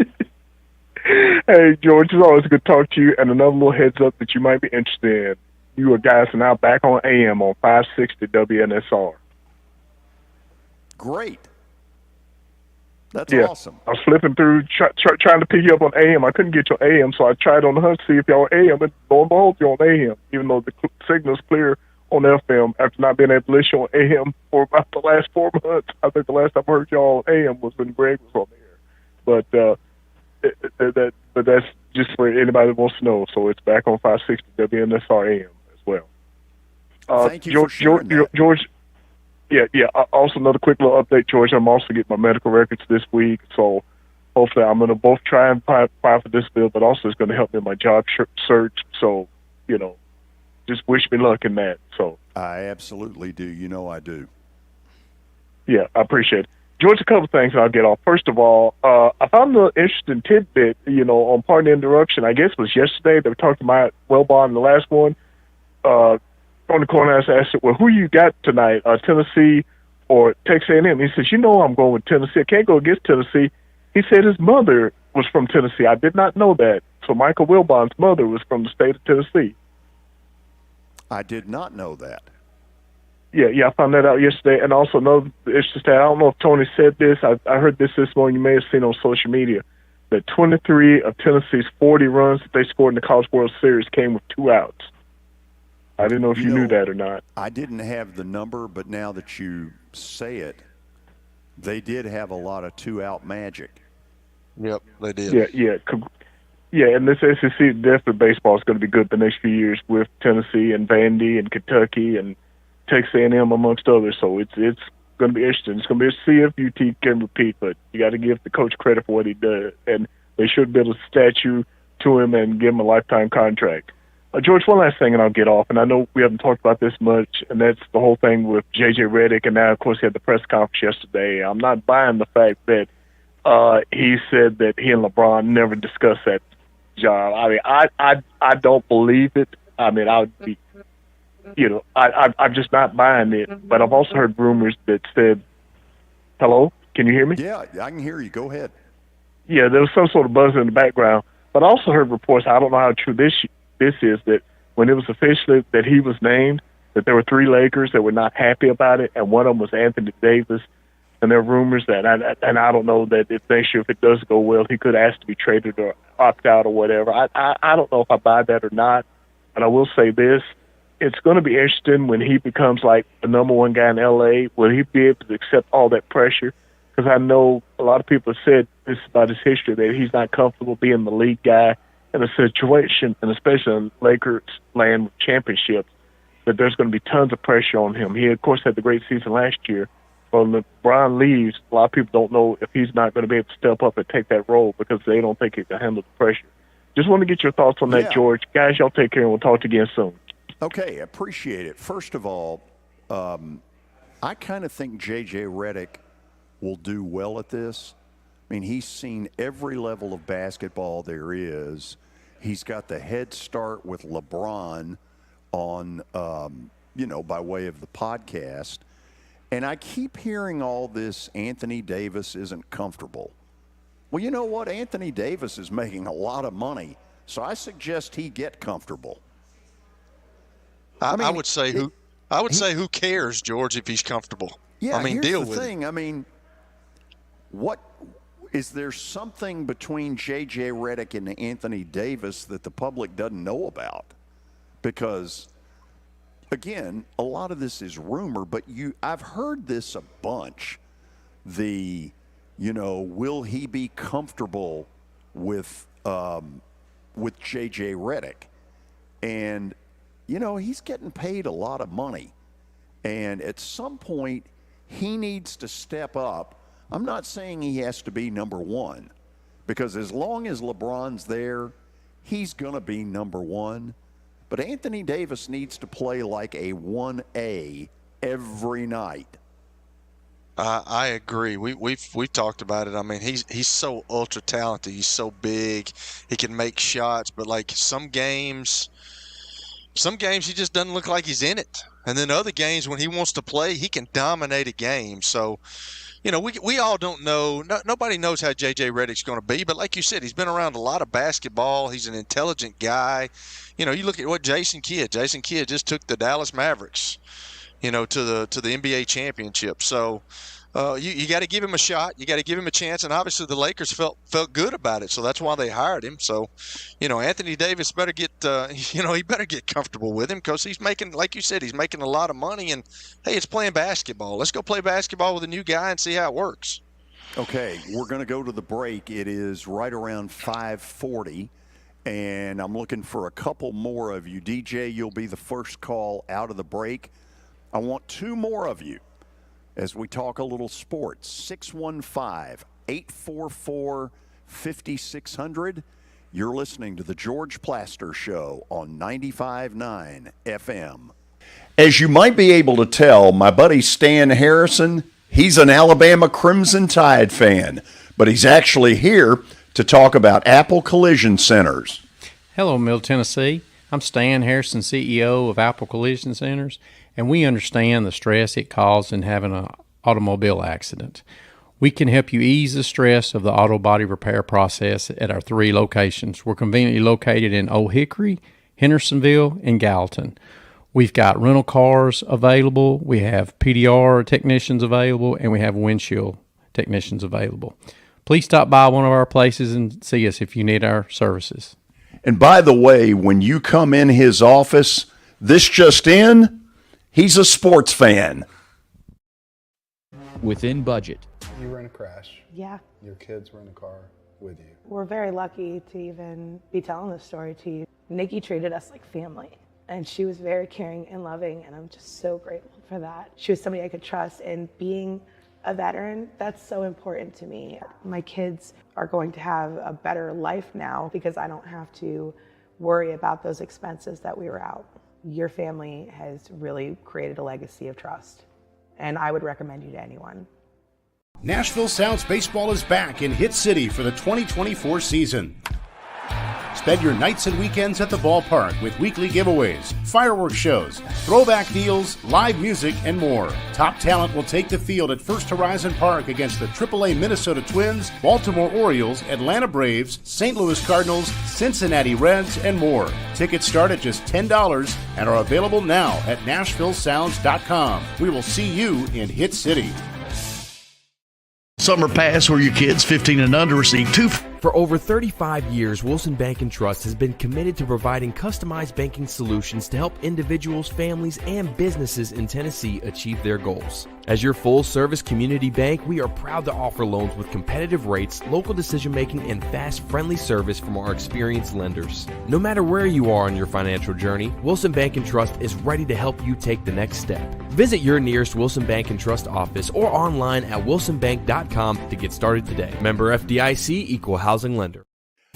Hey, George, it's always good to talk to you. And another little heads up that you might be interested in. You guys are now back on AM on 560 WNSR. Great. That's yeah. awesome. I was flipping through, trying to pick you up on AM. I couldn't get your AM, so I tried on the hunt to see if y'all were AM, and lo and behold, you're on AM, even though the signal's clear on FM after not being able to listen on AM for about the last 4 months. I think the last time I heard y'all on AM was when Greg was on the air. But that's just for anybody that wants to know. So it's back on 560 WNSR AM as well. Thank you for sharing that. George, yeah. Also, another quick little update, George. I'm also getting my medical records this week, so hopefully I'm going to both try and apply for this bill, but also it's going to help me in my job search. So, you know, just wish me luck in that. So I absolutely do. You know I do. Yeah, I appreciate it. George, a couple things I'll get off. First of all, I found an interesting tidbit, you know, on Pardon the Interruption. I guess it was yesterday. They were talking about Wellbond in the last one. On the corner, I asked, well, who you got tonight, Tennessee or Texas A&M? He says, you know I'm going with Tennessee. I can't go against Tennessee. He said his mother was from Tennessee. I did not know that. So Michael Wilbon's mother was from the state of Tennessee. I did not know that. Yeah, I found that out yesterday. And also, another interesting stat, I don't know if Tony said this. I heard this morning. You may have seen on social media that 23 of Tennessee's 40 runs that they scored in the College World Series came with 2 outs. I didn't know if you knew that or not. I didn't have the number, but now that you say it, they did have a lot of 2-out magic. Yep, they did. Yeah, and this SEC definitely baseball is going to be good the next few years with Tennessee and Vandy and Kentucky and Texas A&M amongst others. So it's going to be interesting. It's going to be a see if UT can repeat, but you got to give the coach credit for what he does, and they should build a statue to him and give him a lifetime contract. George, one last thing, and I'll get off. And I know we haven't talked about this much, and that's the whole thing with J.J. Redick. And now, of course, he had the press conference yesterday. I'm not buying the fact that he said that he and LeBron never discussed that job. I mean, I don't believe it. I mean, I would be, you know, I'm just not buying it. But I've also heard rumors that said, hello, can you hear me? Yeah, I can hear you. Go ahead. Yeah, there was some sort of buzz in the background. But I also heard reports, I don't know how true this is, that when it was officially that he was named, that there were 3 Lakers that were not happy about it, and one of them was Anthony Davis. And there are rumors that, and I don't know that if next year, if it does go well, he could ask to be traded or opt out or whatever. I don't know if I buy that or not. But I will say this, it's going to be interesting when he becomes like the number 1 guy in L.A. Will he be able to accept all that pressure? Because I know a lot of people have said this about his history, that he's not comfortable being the lead guy in a situation, and especially in Lakers land with championships, that there's going to be tons of pressure on him. He, of course, had the great season last year. When LeBron leaves, a lot of people don't know if he's not going to be able to step up and take that role because they don't think he can handle the pressure. Just want to get your thoughts on that, George. Guys, y'all take care, and we'll talk to you again soon. Okay, appreciate it. First of all, I kind of think J.J. Redick will do well at this. I mean, he's seen every level of basketball there is. He's got the head start with LeBron on, by way of the podcast. And I keep hearing all this, Anthony Davis isn't comfortable. Well, you know what? Anthony Davis is making a lot of money, so I suggest he get comfortable. I would say who cares, George, if he's comfortable. Yeah, I mean, here's deal the with thing. it. I mean, what Is there something between J.J. Redick and Anthony Davis that the public doesn't know about? Because, again, a lot of this is rumor, but I've heard this a bunch. Will he be comfortable with J.J. Redick? And, he's getting paid a lot of money. And at some point, he needs to step up. I'm not saying he has to be number one, because as long as LeBron's there, he's going to be number one. But Anthony Davis needs to play like a 1A every night. I agree. We've talked about it. I mean, he's so ultra talented. He's so big. He can make shots, but like some games he just doesn't look like he's in it. And then other games when he wants to play, he can dominate a game. So, we all don't know. Nobody knows how J.J. Redick's going to be. But like you said, he's been around a lot of basketball. He's an intelligent guy. You look at what Jason Kidd just took the Dallas Mavericks, to the NBA championship. So you got to give him a shot. You got to give him a chance. And obviously the Lakers felt good about it. So that's why they hired him. So, Anthony Davis better get, he better get comfortable with him, because he's making, like you said, he's making a lot of money. And, hey, it's playing basketball. Let's go play basketball with a new guy and see how it works. Okay, we're going to go to the break. It is right around 5:40. And I'm looking for a couple more of you. DJ, you'll be the first call out of the break. I want two more of you as we talk a little sports. 615-844-5600. You're listening to The George Plaster Show on 95.9 FM. As you might be able to tell, my buddy Stan Harrison, he's an Alabama Crimson Tide fan, but he's actually here to talk about Apple Collision Centers. Hello, Middle Tennessee. I'm Stan Harrison, CEO of Apple Collision Centers, and we understand the stress it causes in having an automobile accident. We can help you ease the stress of the auto body repair process at our 3 locations. We're conveniently located in Old Hickory, Hendersonville, and Gallatin. We've got rental cars available, we have PDR technicians available, and we have windshield technicians available. Please stop by one of our places and see us if you need our services. And by the way, when you come in his office, this just in, he's a sports fan. Within budget. You were in a crash. Yeah. Your kids were in a car with you. We're very lucky to even be telling this story to you. Nikki treated us like family, and she was very caring and loving, and I'm just so grateful for that. She was somebody I could trust, and being a veteran, that's so important to me. My kids are going to have a better life now because I don't have to worry about those expenses that we were out. Your family has really created a legacy of trust, and I would recommend you to anyone. Nashville Sounds Baseball is back in Hit City for the 2024 season. Spend your nights and weekends at the ballpark with weekly giveaways, fireworks shows, throwback deals, live music, and more. Top talent will take the field at First Horizon Park against the AAA Minnesota Twins, Baltimore Orioles, Atlanta Braves, St. Louis Cardinals, Cincinnati Reds, and more. Tickets start at just $10 and are available now at NashvilleSounds.com. We will see you in Hit City. Summer Pass, where your kids 15 and under receive 2. For over 35 years, Wilson Bank & Trust has been committed to providing customized banking solutions to help individuals, families, and businesses in Tennessee achieve their goals. As your full-service community bank, we are proud to offer loans with competitive rates, local decision-making, and fast, friendly service from our experienced lenders. No matter where you are on your financial journey, Wilson Bank & Trust is ready to help you take the next step. Visit your nearest Wilson Bank & Trust office or online at wilsonbank.com to get started today. Member FDIC, Equal Housing Lender.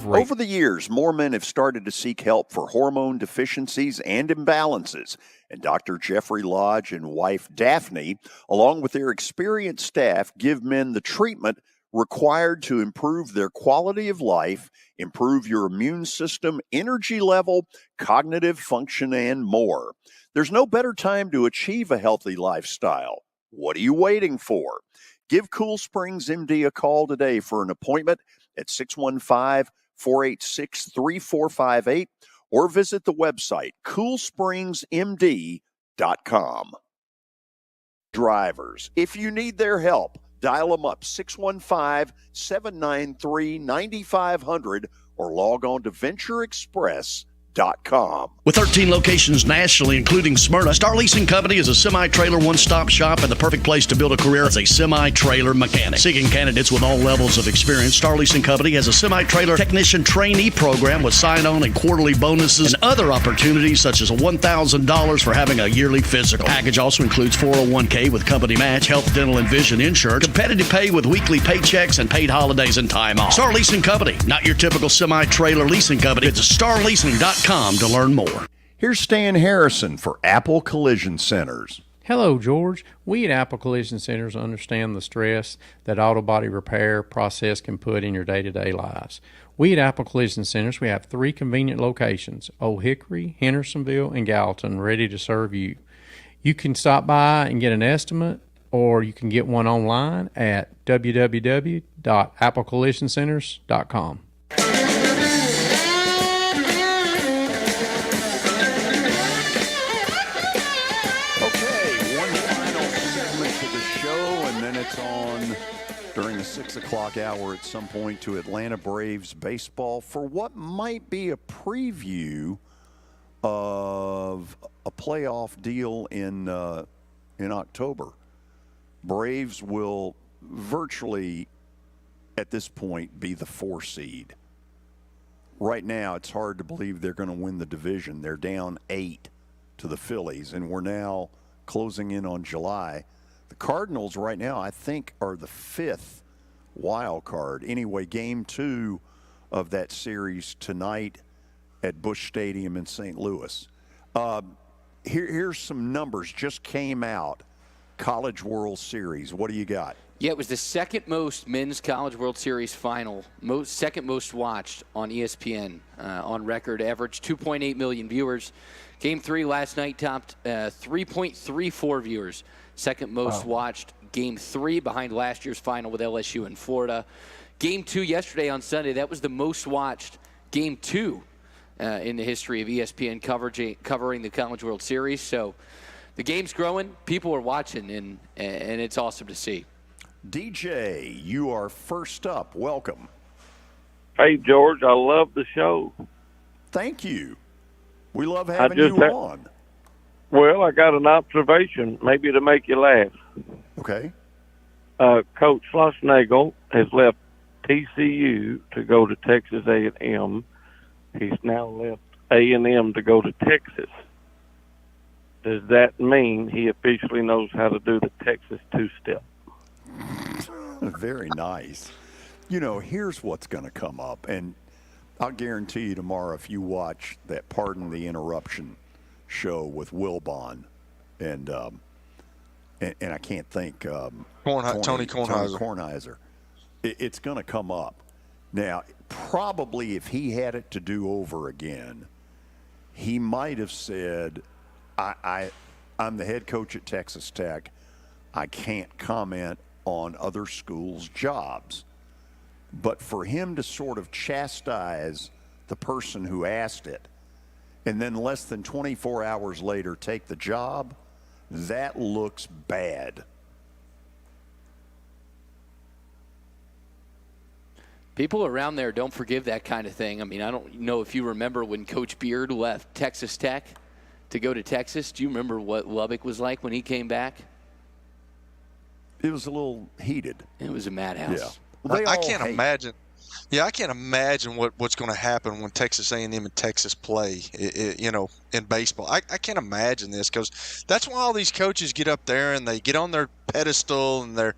Over the years, more men have started to seek help for hormone deficiencies and imbalances. And Dr. Jeffrey Lodge and wife Daphne, along with their experienced staff, give men the treatment required to improve their quality of life, improve your immune system, energy level, cognitive function, and more. There's no better time to achieve a healthy lifestyle. What are you waiting for? Give Cool Springs MD a call today for an appointment at 615-486-3458 or visit the website coolspringsmd.com. Drivers, if you need their help, Dial them up, 615-793-9500, or log on to VentureExpress.com. With 13 locations nationally, including Smyrna, Star Leasing Company is a semi-trailer one-stop shop and the perfect place to build a career as a semi-trailer mechanic. Seeking candidates with all levels of experience, Star Leasing Company has a semi-trailer technician trainee program with sign-on and quarterly bonuses and other opportunities such as $1,000 for having a yearly physical. The package also includes 401k with company match, health, dental, and vision insurance, competitive pay with weekly paychecks, and paid holidays and time off. Star Leasing Company, not your typical semi-trailer leasing company. Visit starleasing.com to learn more. Here's Stan Harrison for Apple Collision Centers. Hello, George. We at Apple Collision Centers understand the stress that auto body repair process can put in your day-to-day lives. We at Apple Collision Centers, we have 3 convenient locations, Old Hickory, Hendersonville, and Gallatin, ready to serve you. You can stop by and get an estimate, or you can get one online at www.applecollisioncenters.com. During the 6 o'clock hour at some point to Atlanta Braves baseball for what might be a preview of a playoff deal in October. Braves will virtually, at this point, be the 4 seed. Right now, it's hard to believe they're going to win the division. They're down 8 to the Phillies, and we're now closing in on July. The Cardinals right now, I think, are the 5th wild card. Anyway, game 2 of that series tonight at Busch Stadium in St. Louis. Here's some numbers just came out. College World Series. What do you got? Yeah, it was the second most men's College World Series final, second most watched on ESPN on record, averaged 2.8 million viewers. Game 3 last night topped 3.34 viewers. Second most watched. Game 3 behind last year's final with LSU in Florida. Game 2 yesterday on Sunday, that was the most watched Game 2 in the history of ESPN covering the College World Series. So the game's growing. People are watching, and it's awesome to see. DJ, you are first up. Welcome. Hey, George, I love the show. Thank you. We love having you on. Well, I got an observation, maybe to make you laugh. Okay. Coach Schlossnagle has left TCU to go to Texas A&M. He's now left A&M to go to Texas. Does that mean he officially knows how to do the Texas two-step? Very nice. You know, here's what's going to come up, and I'll guarantee you tomorrow if you watch that Pardon the Interruption show with Wilbon and I can't think Tony Kornheiser. It's going to come up. Now, probably if he had it to do over again, he might have said, I'm the head coach at Texas Tech. I can't comment on other schools' jobs. But for him to sort of chastise the person who asked it and then less than 24 hours later take the job, that looks bad. People around there don't forgive that kind of thing. I mean, I don't know if you remember when Coach Beard left Texas Tech to go to Texas. Do you remember what Lubbock was like when he came back? It was a little heated. It was a madhouse. Yeah. Well, I can't imagine. Yeah, I can't imagine what's going to happen when Texas A&M and Texas play, in baseball. I can't imagine this because that's why all these coaches get up there and they get on their pedestal and they're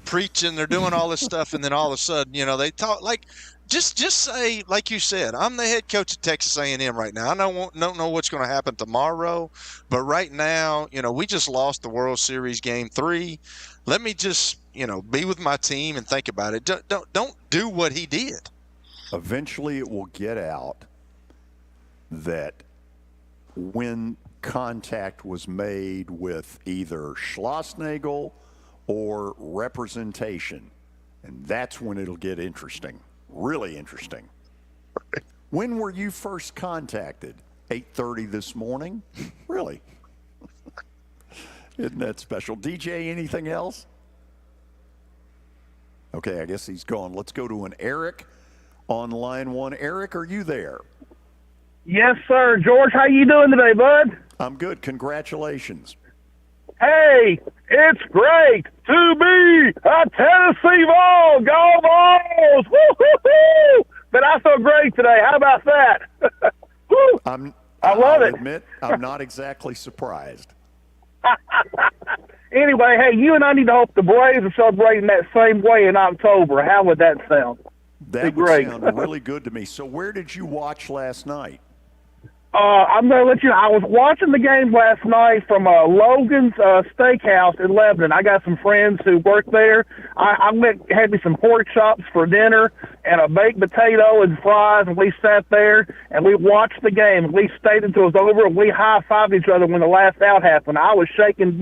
preaching, they're doing all this stuff, and then all of a sudden, they talk like just say, like you said, I'm the head coach of Texas A&M right now. I don't know what's going to happen tomorrow, but right now, we just lost the World Series Game 3. Let me just be with my team and think about it. Don't do what he did. Eventually it will get out that when contact was made with either Schlossnagle or representation, and that's when it'll get interesting, really interesting. When were you first contacted? 8:30 this morning? Really? Isn't that special? DJ, anything else? Okay, I guess he's gone. Let's go to an Eric on line 1. Eric, are you there? Yes, sir. George, how you doing today, bud? I'm good. Congratulations. Hey, it's great to be a Tennessee Vol. Go Vols! Woo-hoo-hoo! But I feel great today. How about that? Woo! I love it. I'll admit, I'm not exactly surprised. Anyway, hey, you and I need to hope the Braves are celebrating that same way in October. How would that sound? That would sound really good to me. So where did you watch last night? I'm going to let you know, I was watching the game last night from Logan's Steakhouse in Lebanon. I got some friends who work there. I had me some pork chops for dinner and a baked potato and fries, and we sat there and we watched the game. We stayed until it was over, and we high-fived each other when the last out happened. I was shaking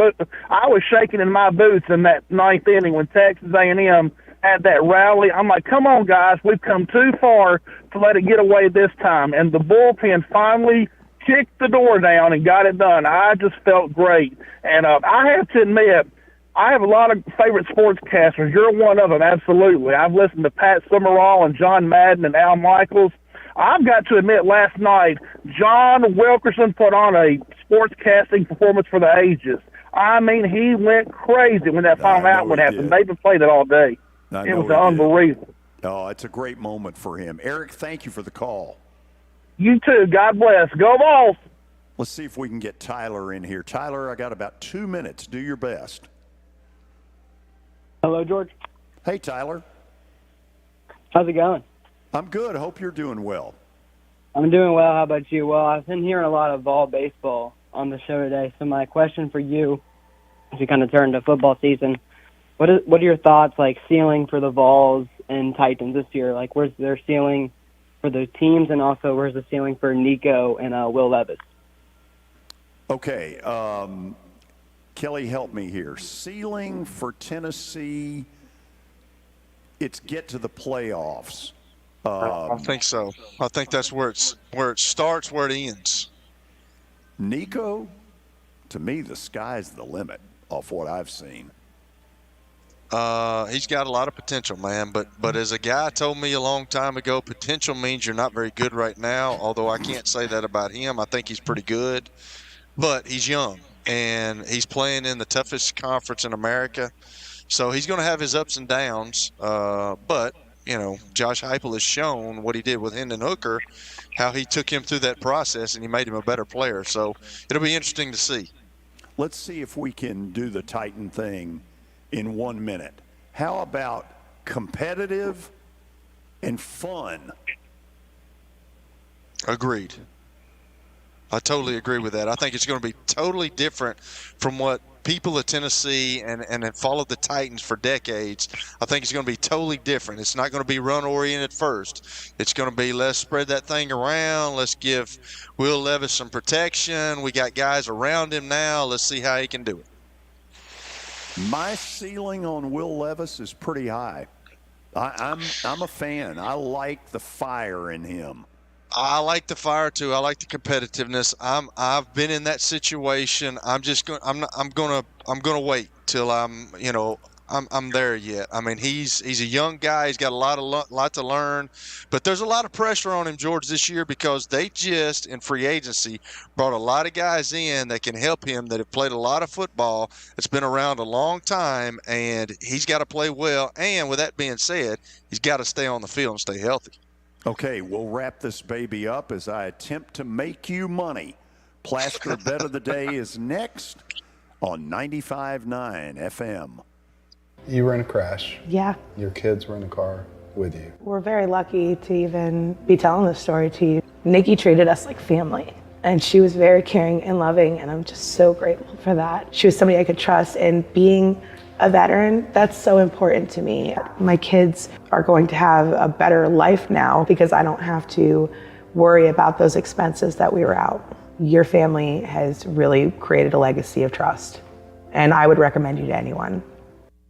in my boots in that ninth inning when Texas A&M had that rally. I'm like, come on, guys, we've come too far to let it get away this time. And the bullpen finally kicked the door down and got it done. I just felt great. And I have to admit, I have a lot of favorite sportscasters. You're one of them, absolutely. I've listened to Pat Summerall and John Madden and Al Michaels. I've got to admit, last night, John Wilkerson put on a sportscasting performance for the ages. I mean, he went crazy when that final out would happen. They've been playing it all day. It was unbelievable. Oh, it's a great moment for him. Eric, thank you for the call. You too. God bless. Go Vols. Let's see if we can get Tyler in here. Tyler, I got about 2 minutes. Do your best. Hello, George. Hey, Tyler. How's it going? I'm good. Hope you're doing well. I'm doing well. How about you? Well, I've been hearing a lot of Vol baseball on the show today, so my question for you, as we kind of turn to football season, what are your thoughts, like, ceiling for the Vols and Titans this year? Like, where's their ceiling for the teams, and also where's the ceiling for Nico and Will Levis? Okay. Kelly, help me here. Ceiling for Tennessee, it's get to the playoffs. I think so. I think that's where it starts, where it ends. Nico, to me, the sky's the limit off what I've seen. He's got a lot of potential, man. But as a guy told me a long time ago, potential means you're not very good right now, although I can't say that about him. I think he's pretty good. But he's young, and he's playing in the toughest conference in America. So he's going to have his ups and downs. But, you know, Josh Heupel has shown what he did with Hendon Hooker, how he took him through that process, and he made him a better player. So it'll be interesting to see. Let's see if we can do the Titan thing in 1 minute. How about competitive and fun? Agreed. I totally agree with that. I think it's going to be totally different from what people at Tennessee and have followed the Titans for decades. I think it's going to be totally different. It's not going to be run-oriented first. It's going to be, let's spread that thing around. Let's give Will Levis some protection. We got guys around him now. Let's see how he can do it. My ceiling on Will Levis is pretty high. I'm a fan. I like the fire in him. I like the fire too. I like the competitiveness. I've been in that situation. I'm gonna wait till I'm there yet. I mean, he's a young guy. He's got a lot to learn, but there's a lot of pressure on him, George, this year because they just in free agency brought a lot of guys in that can help him that have played a lot of football. That's been around a long time, and he's got to play well. And with that being said, he's got to stay on the field and stay healthy. Okay, we'll wrap this baby up as I attempt to make you money. Plaster Bet of the Day is next on 95.9 FM. You were in a crash. Yeah. Your kids were in a car with you. We're very lucky to even be telling this story to you. Nikki treated us like family, and she was very caring and loving, and I'm just so grateful for that. She was somebody I could trust, and being a veteran, that's so important to me. My kids are going to have a better life now because I don't have to worry about those expenses that we were out. Your family has really created a legacy of trust, and I would recommend you to anyone.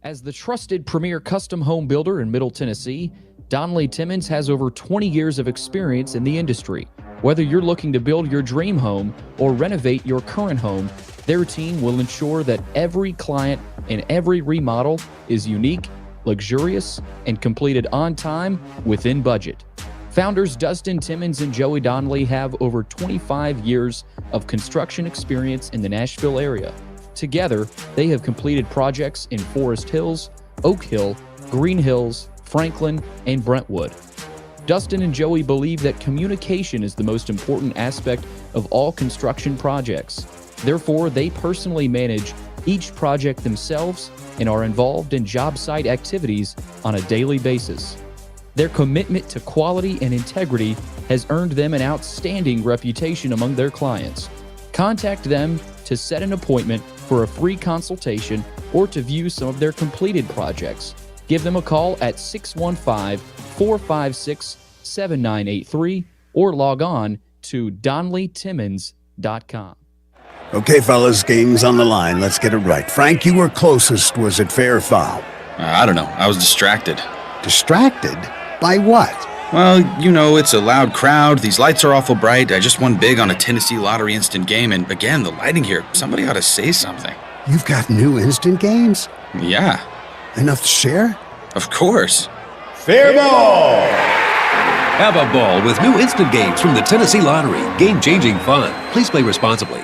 As the trusted premier custom home builder in Middle Tennessee, Donnelly Timmons has over 20 years of experience in the industry. Whether you're looking to build your dream home or renovate your current home, their team will ensure that every client and every remodel is unique luxurious, and completed on time within budget. Founders Dustin Timmons and Joey Donnelly have over 25 years of construction experience in the Nashville area. Together, they have completed projects in Forest Hills, Oak Hill, Green Hills, Franklin, and Brentwood. Dustin and Joey believe that communication is the most important aspect of all construction projects. Therefore, they personally manage each project themselves and are involved in job site activities on a daily basis. Their commitment to quality and integrity has earned them an outstanding reputation among their clients. Contact them to set an appointment for a free consultation or to view some of their completed projects. Give them a call at 615-456-7983 or log on to DonnellyTimmons.com. Okay, fellas, game's on the line. Let's get it right. Frank, you were closest. Was it fair or foul? I don't know. I was distracted. Distracted? By what? Well, you know, it's a loud crowd. These lights are awful bright. I just won big on a Tennessee Lottery instant game. And again, the lighting here, somebody ought to say something. You've got new instant games? Yeah. Enough to share? Of course. Fair ball! Have a ball with new instant games from the Tennessee Lottery. Game-changing fun. Please play responsibly.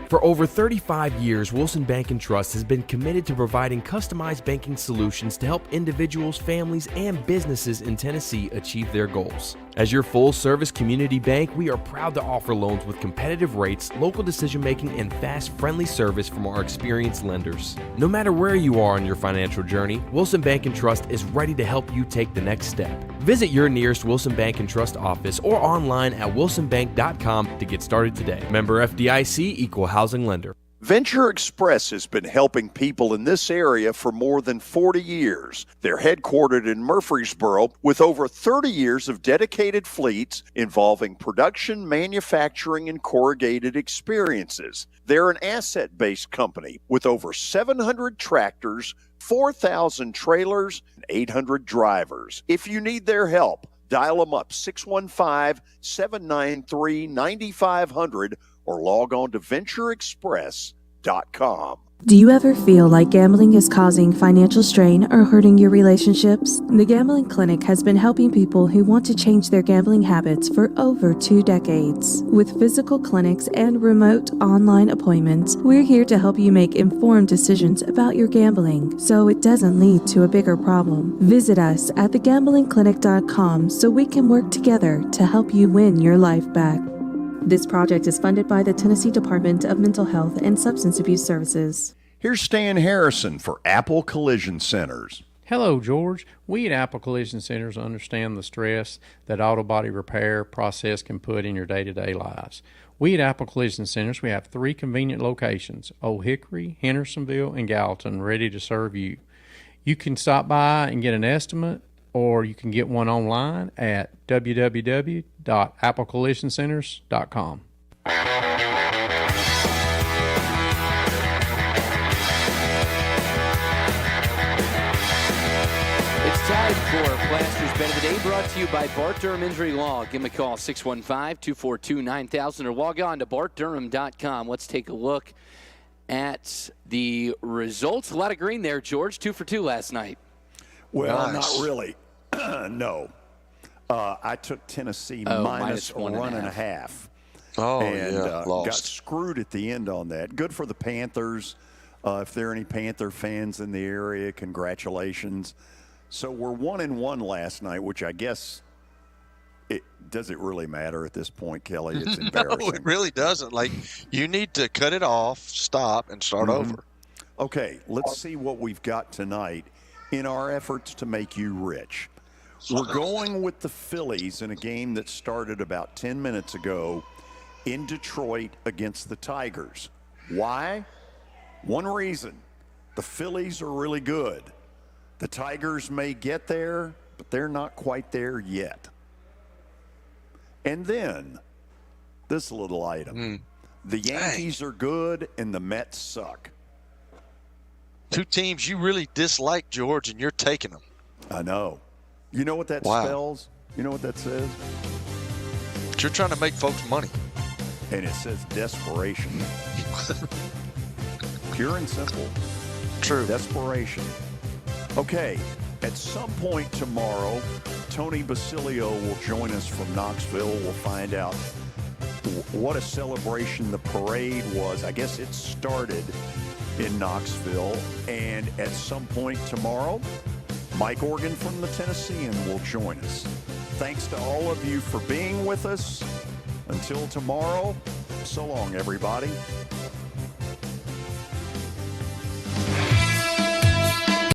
For over 35 years, Wilson Bank & Trust has been committed to providing customized banking solutions to help individuals, families, and businesses in Tennessee achieve their goals. As your full-service community bank, we are proud to offer loans with competitive rates, local decision-making, and fast, friendly service from our experienced lenders. No matter where you are on your financial journey, Wilson Bank & Trust is ready to help you take the next step. Visit your nearest Wilson Bank & Trust office or online at wilsonbank.com to get started today. Member FDIC, Equal Housing Lender. Venture Express has been helping people in this area for more than 40 years. They're headquartered in Murfreesboro with over 30 years of dedicated fleets involving production, manufacturing, and corrugated experiences. They're an asset-based company with over 700 tractors, 4,000 trailers, and 800 drivers. If you need their help, dial them up 615-793-9500 or log on to ventureexpress.com. Do you ever feel like gambling is causing financial strain or hurting your relationships? The Gambling Clinic has been helping people who want to change their gambling habits for over 2 decades. With physical clinics and remote online appointments, we're here to help you make informed decisions about your gambling so it doesn't lead to a bigger problem. Visit us at thegamblingclinic.com so we can work together to help you win your life back. This project is funded by the Tennessee Department of Mental Health and Substance Abuse Services. Here's Stan Harrison for Apple Collision Centers. Hello, George. We at Apple Collision Centers understand the stress that auto body repair process can put in your day-to-day lives. We at Apple Collision Centers, we have 3 convenient locations, Old Hickory, Hendersonville, and Gallatin, ready to serve you. You can stop by and get an estimate, or you can get one online at www.applecollisioncenters.com. It's time for Plaster's Bet of the Day, brought to you by Bart Durham Injury Law. Give them a call, 615-242-9000, or log on to bartdurham.com. Let's take a look at the results. A lot of green there, George. 2 for 2 last night. Well, Nice. not really. No. I took Tennessee minus a 1.5. Oh, and yeah, lost. got screwed at the end on that. Good for the Panthers. If there are any Panther fans in the area, congratulations. So we're 1-1 last night, which I guess does it really matter at this point, Kelly? It's embarrassing. No, it really doesn't. Like, you need to cut it off, stop, and start over. Okay, let's see what we've got tonight in our efforts to make you rich. We're going with the Phillies in a game that started about 10 minutes ago in Detroit against the Tigers. Why? One reason. The Phillies are really good. The Tigers may get there, but they're not quite there yet. And then, this little item. The Yankees are good and the Mets suck. 2 teams you really dislike, George, and you're taking them. I know. You know what that spells? You know what that says? But you're trying to make folks money. And it says desperation. Pure and simple. True. Desperation. Okay, at some point tomorrow, Tony Basilio will join us from Knoxville. We'll find out what a celebration the parade was. I guess it started in Knoxville. And at some point tomorrow, Mike Organ from the Tennessean will join us. Thanks to all of you for being with us. Until tomorrow, so long, everybody.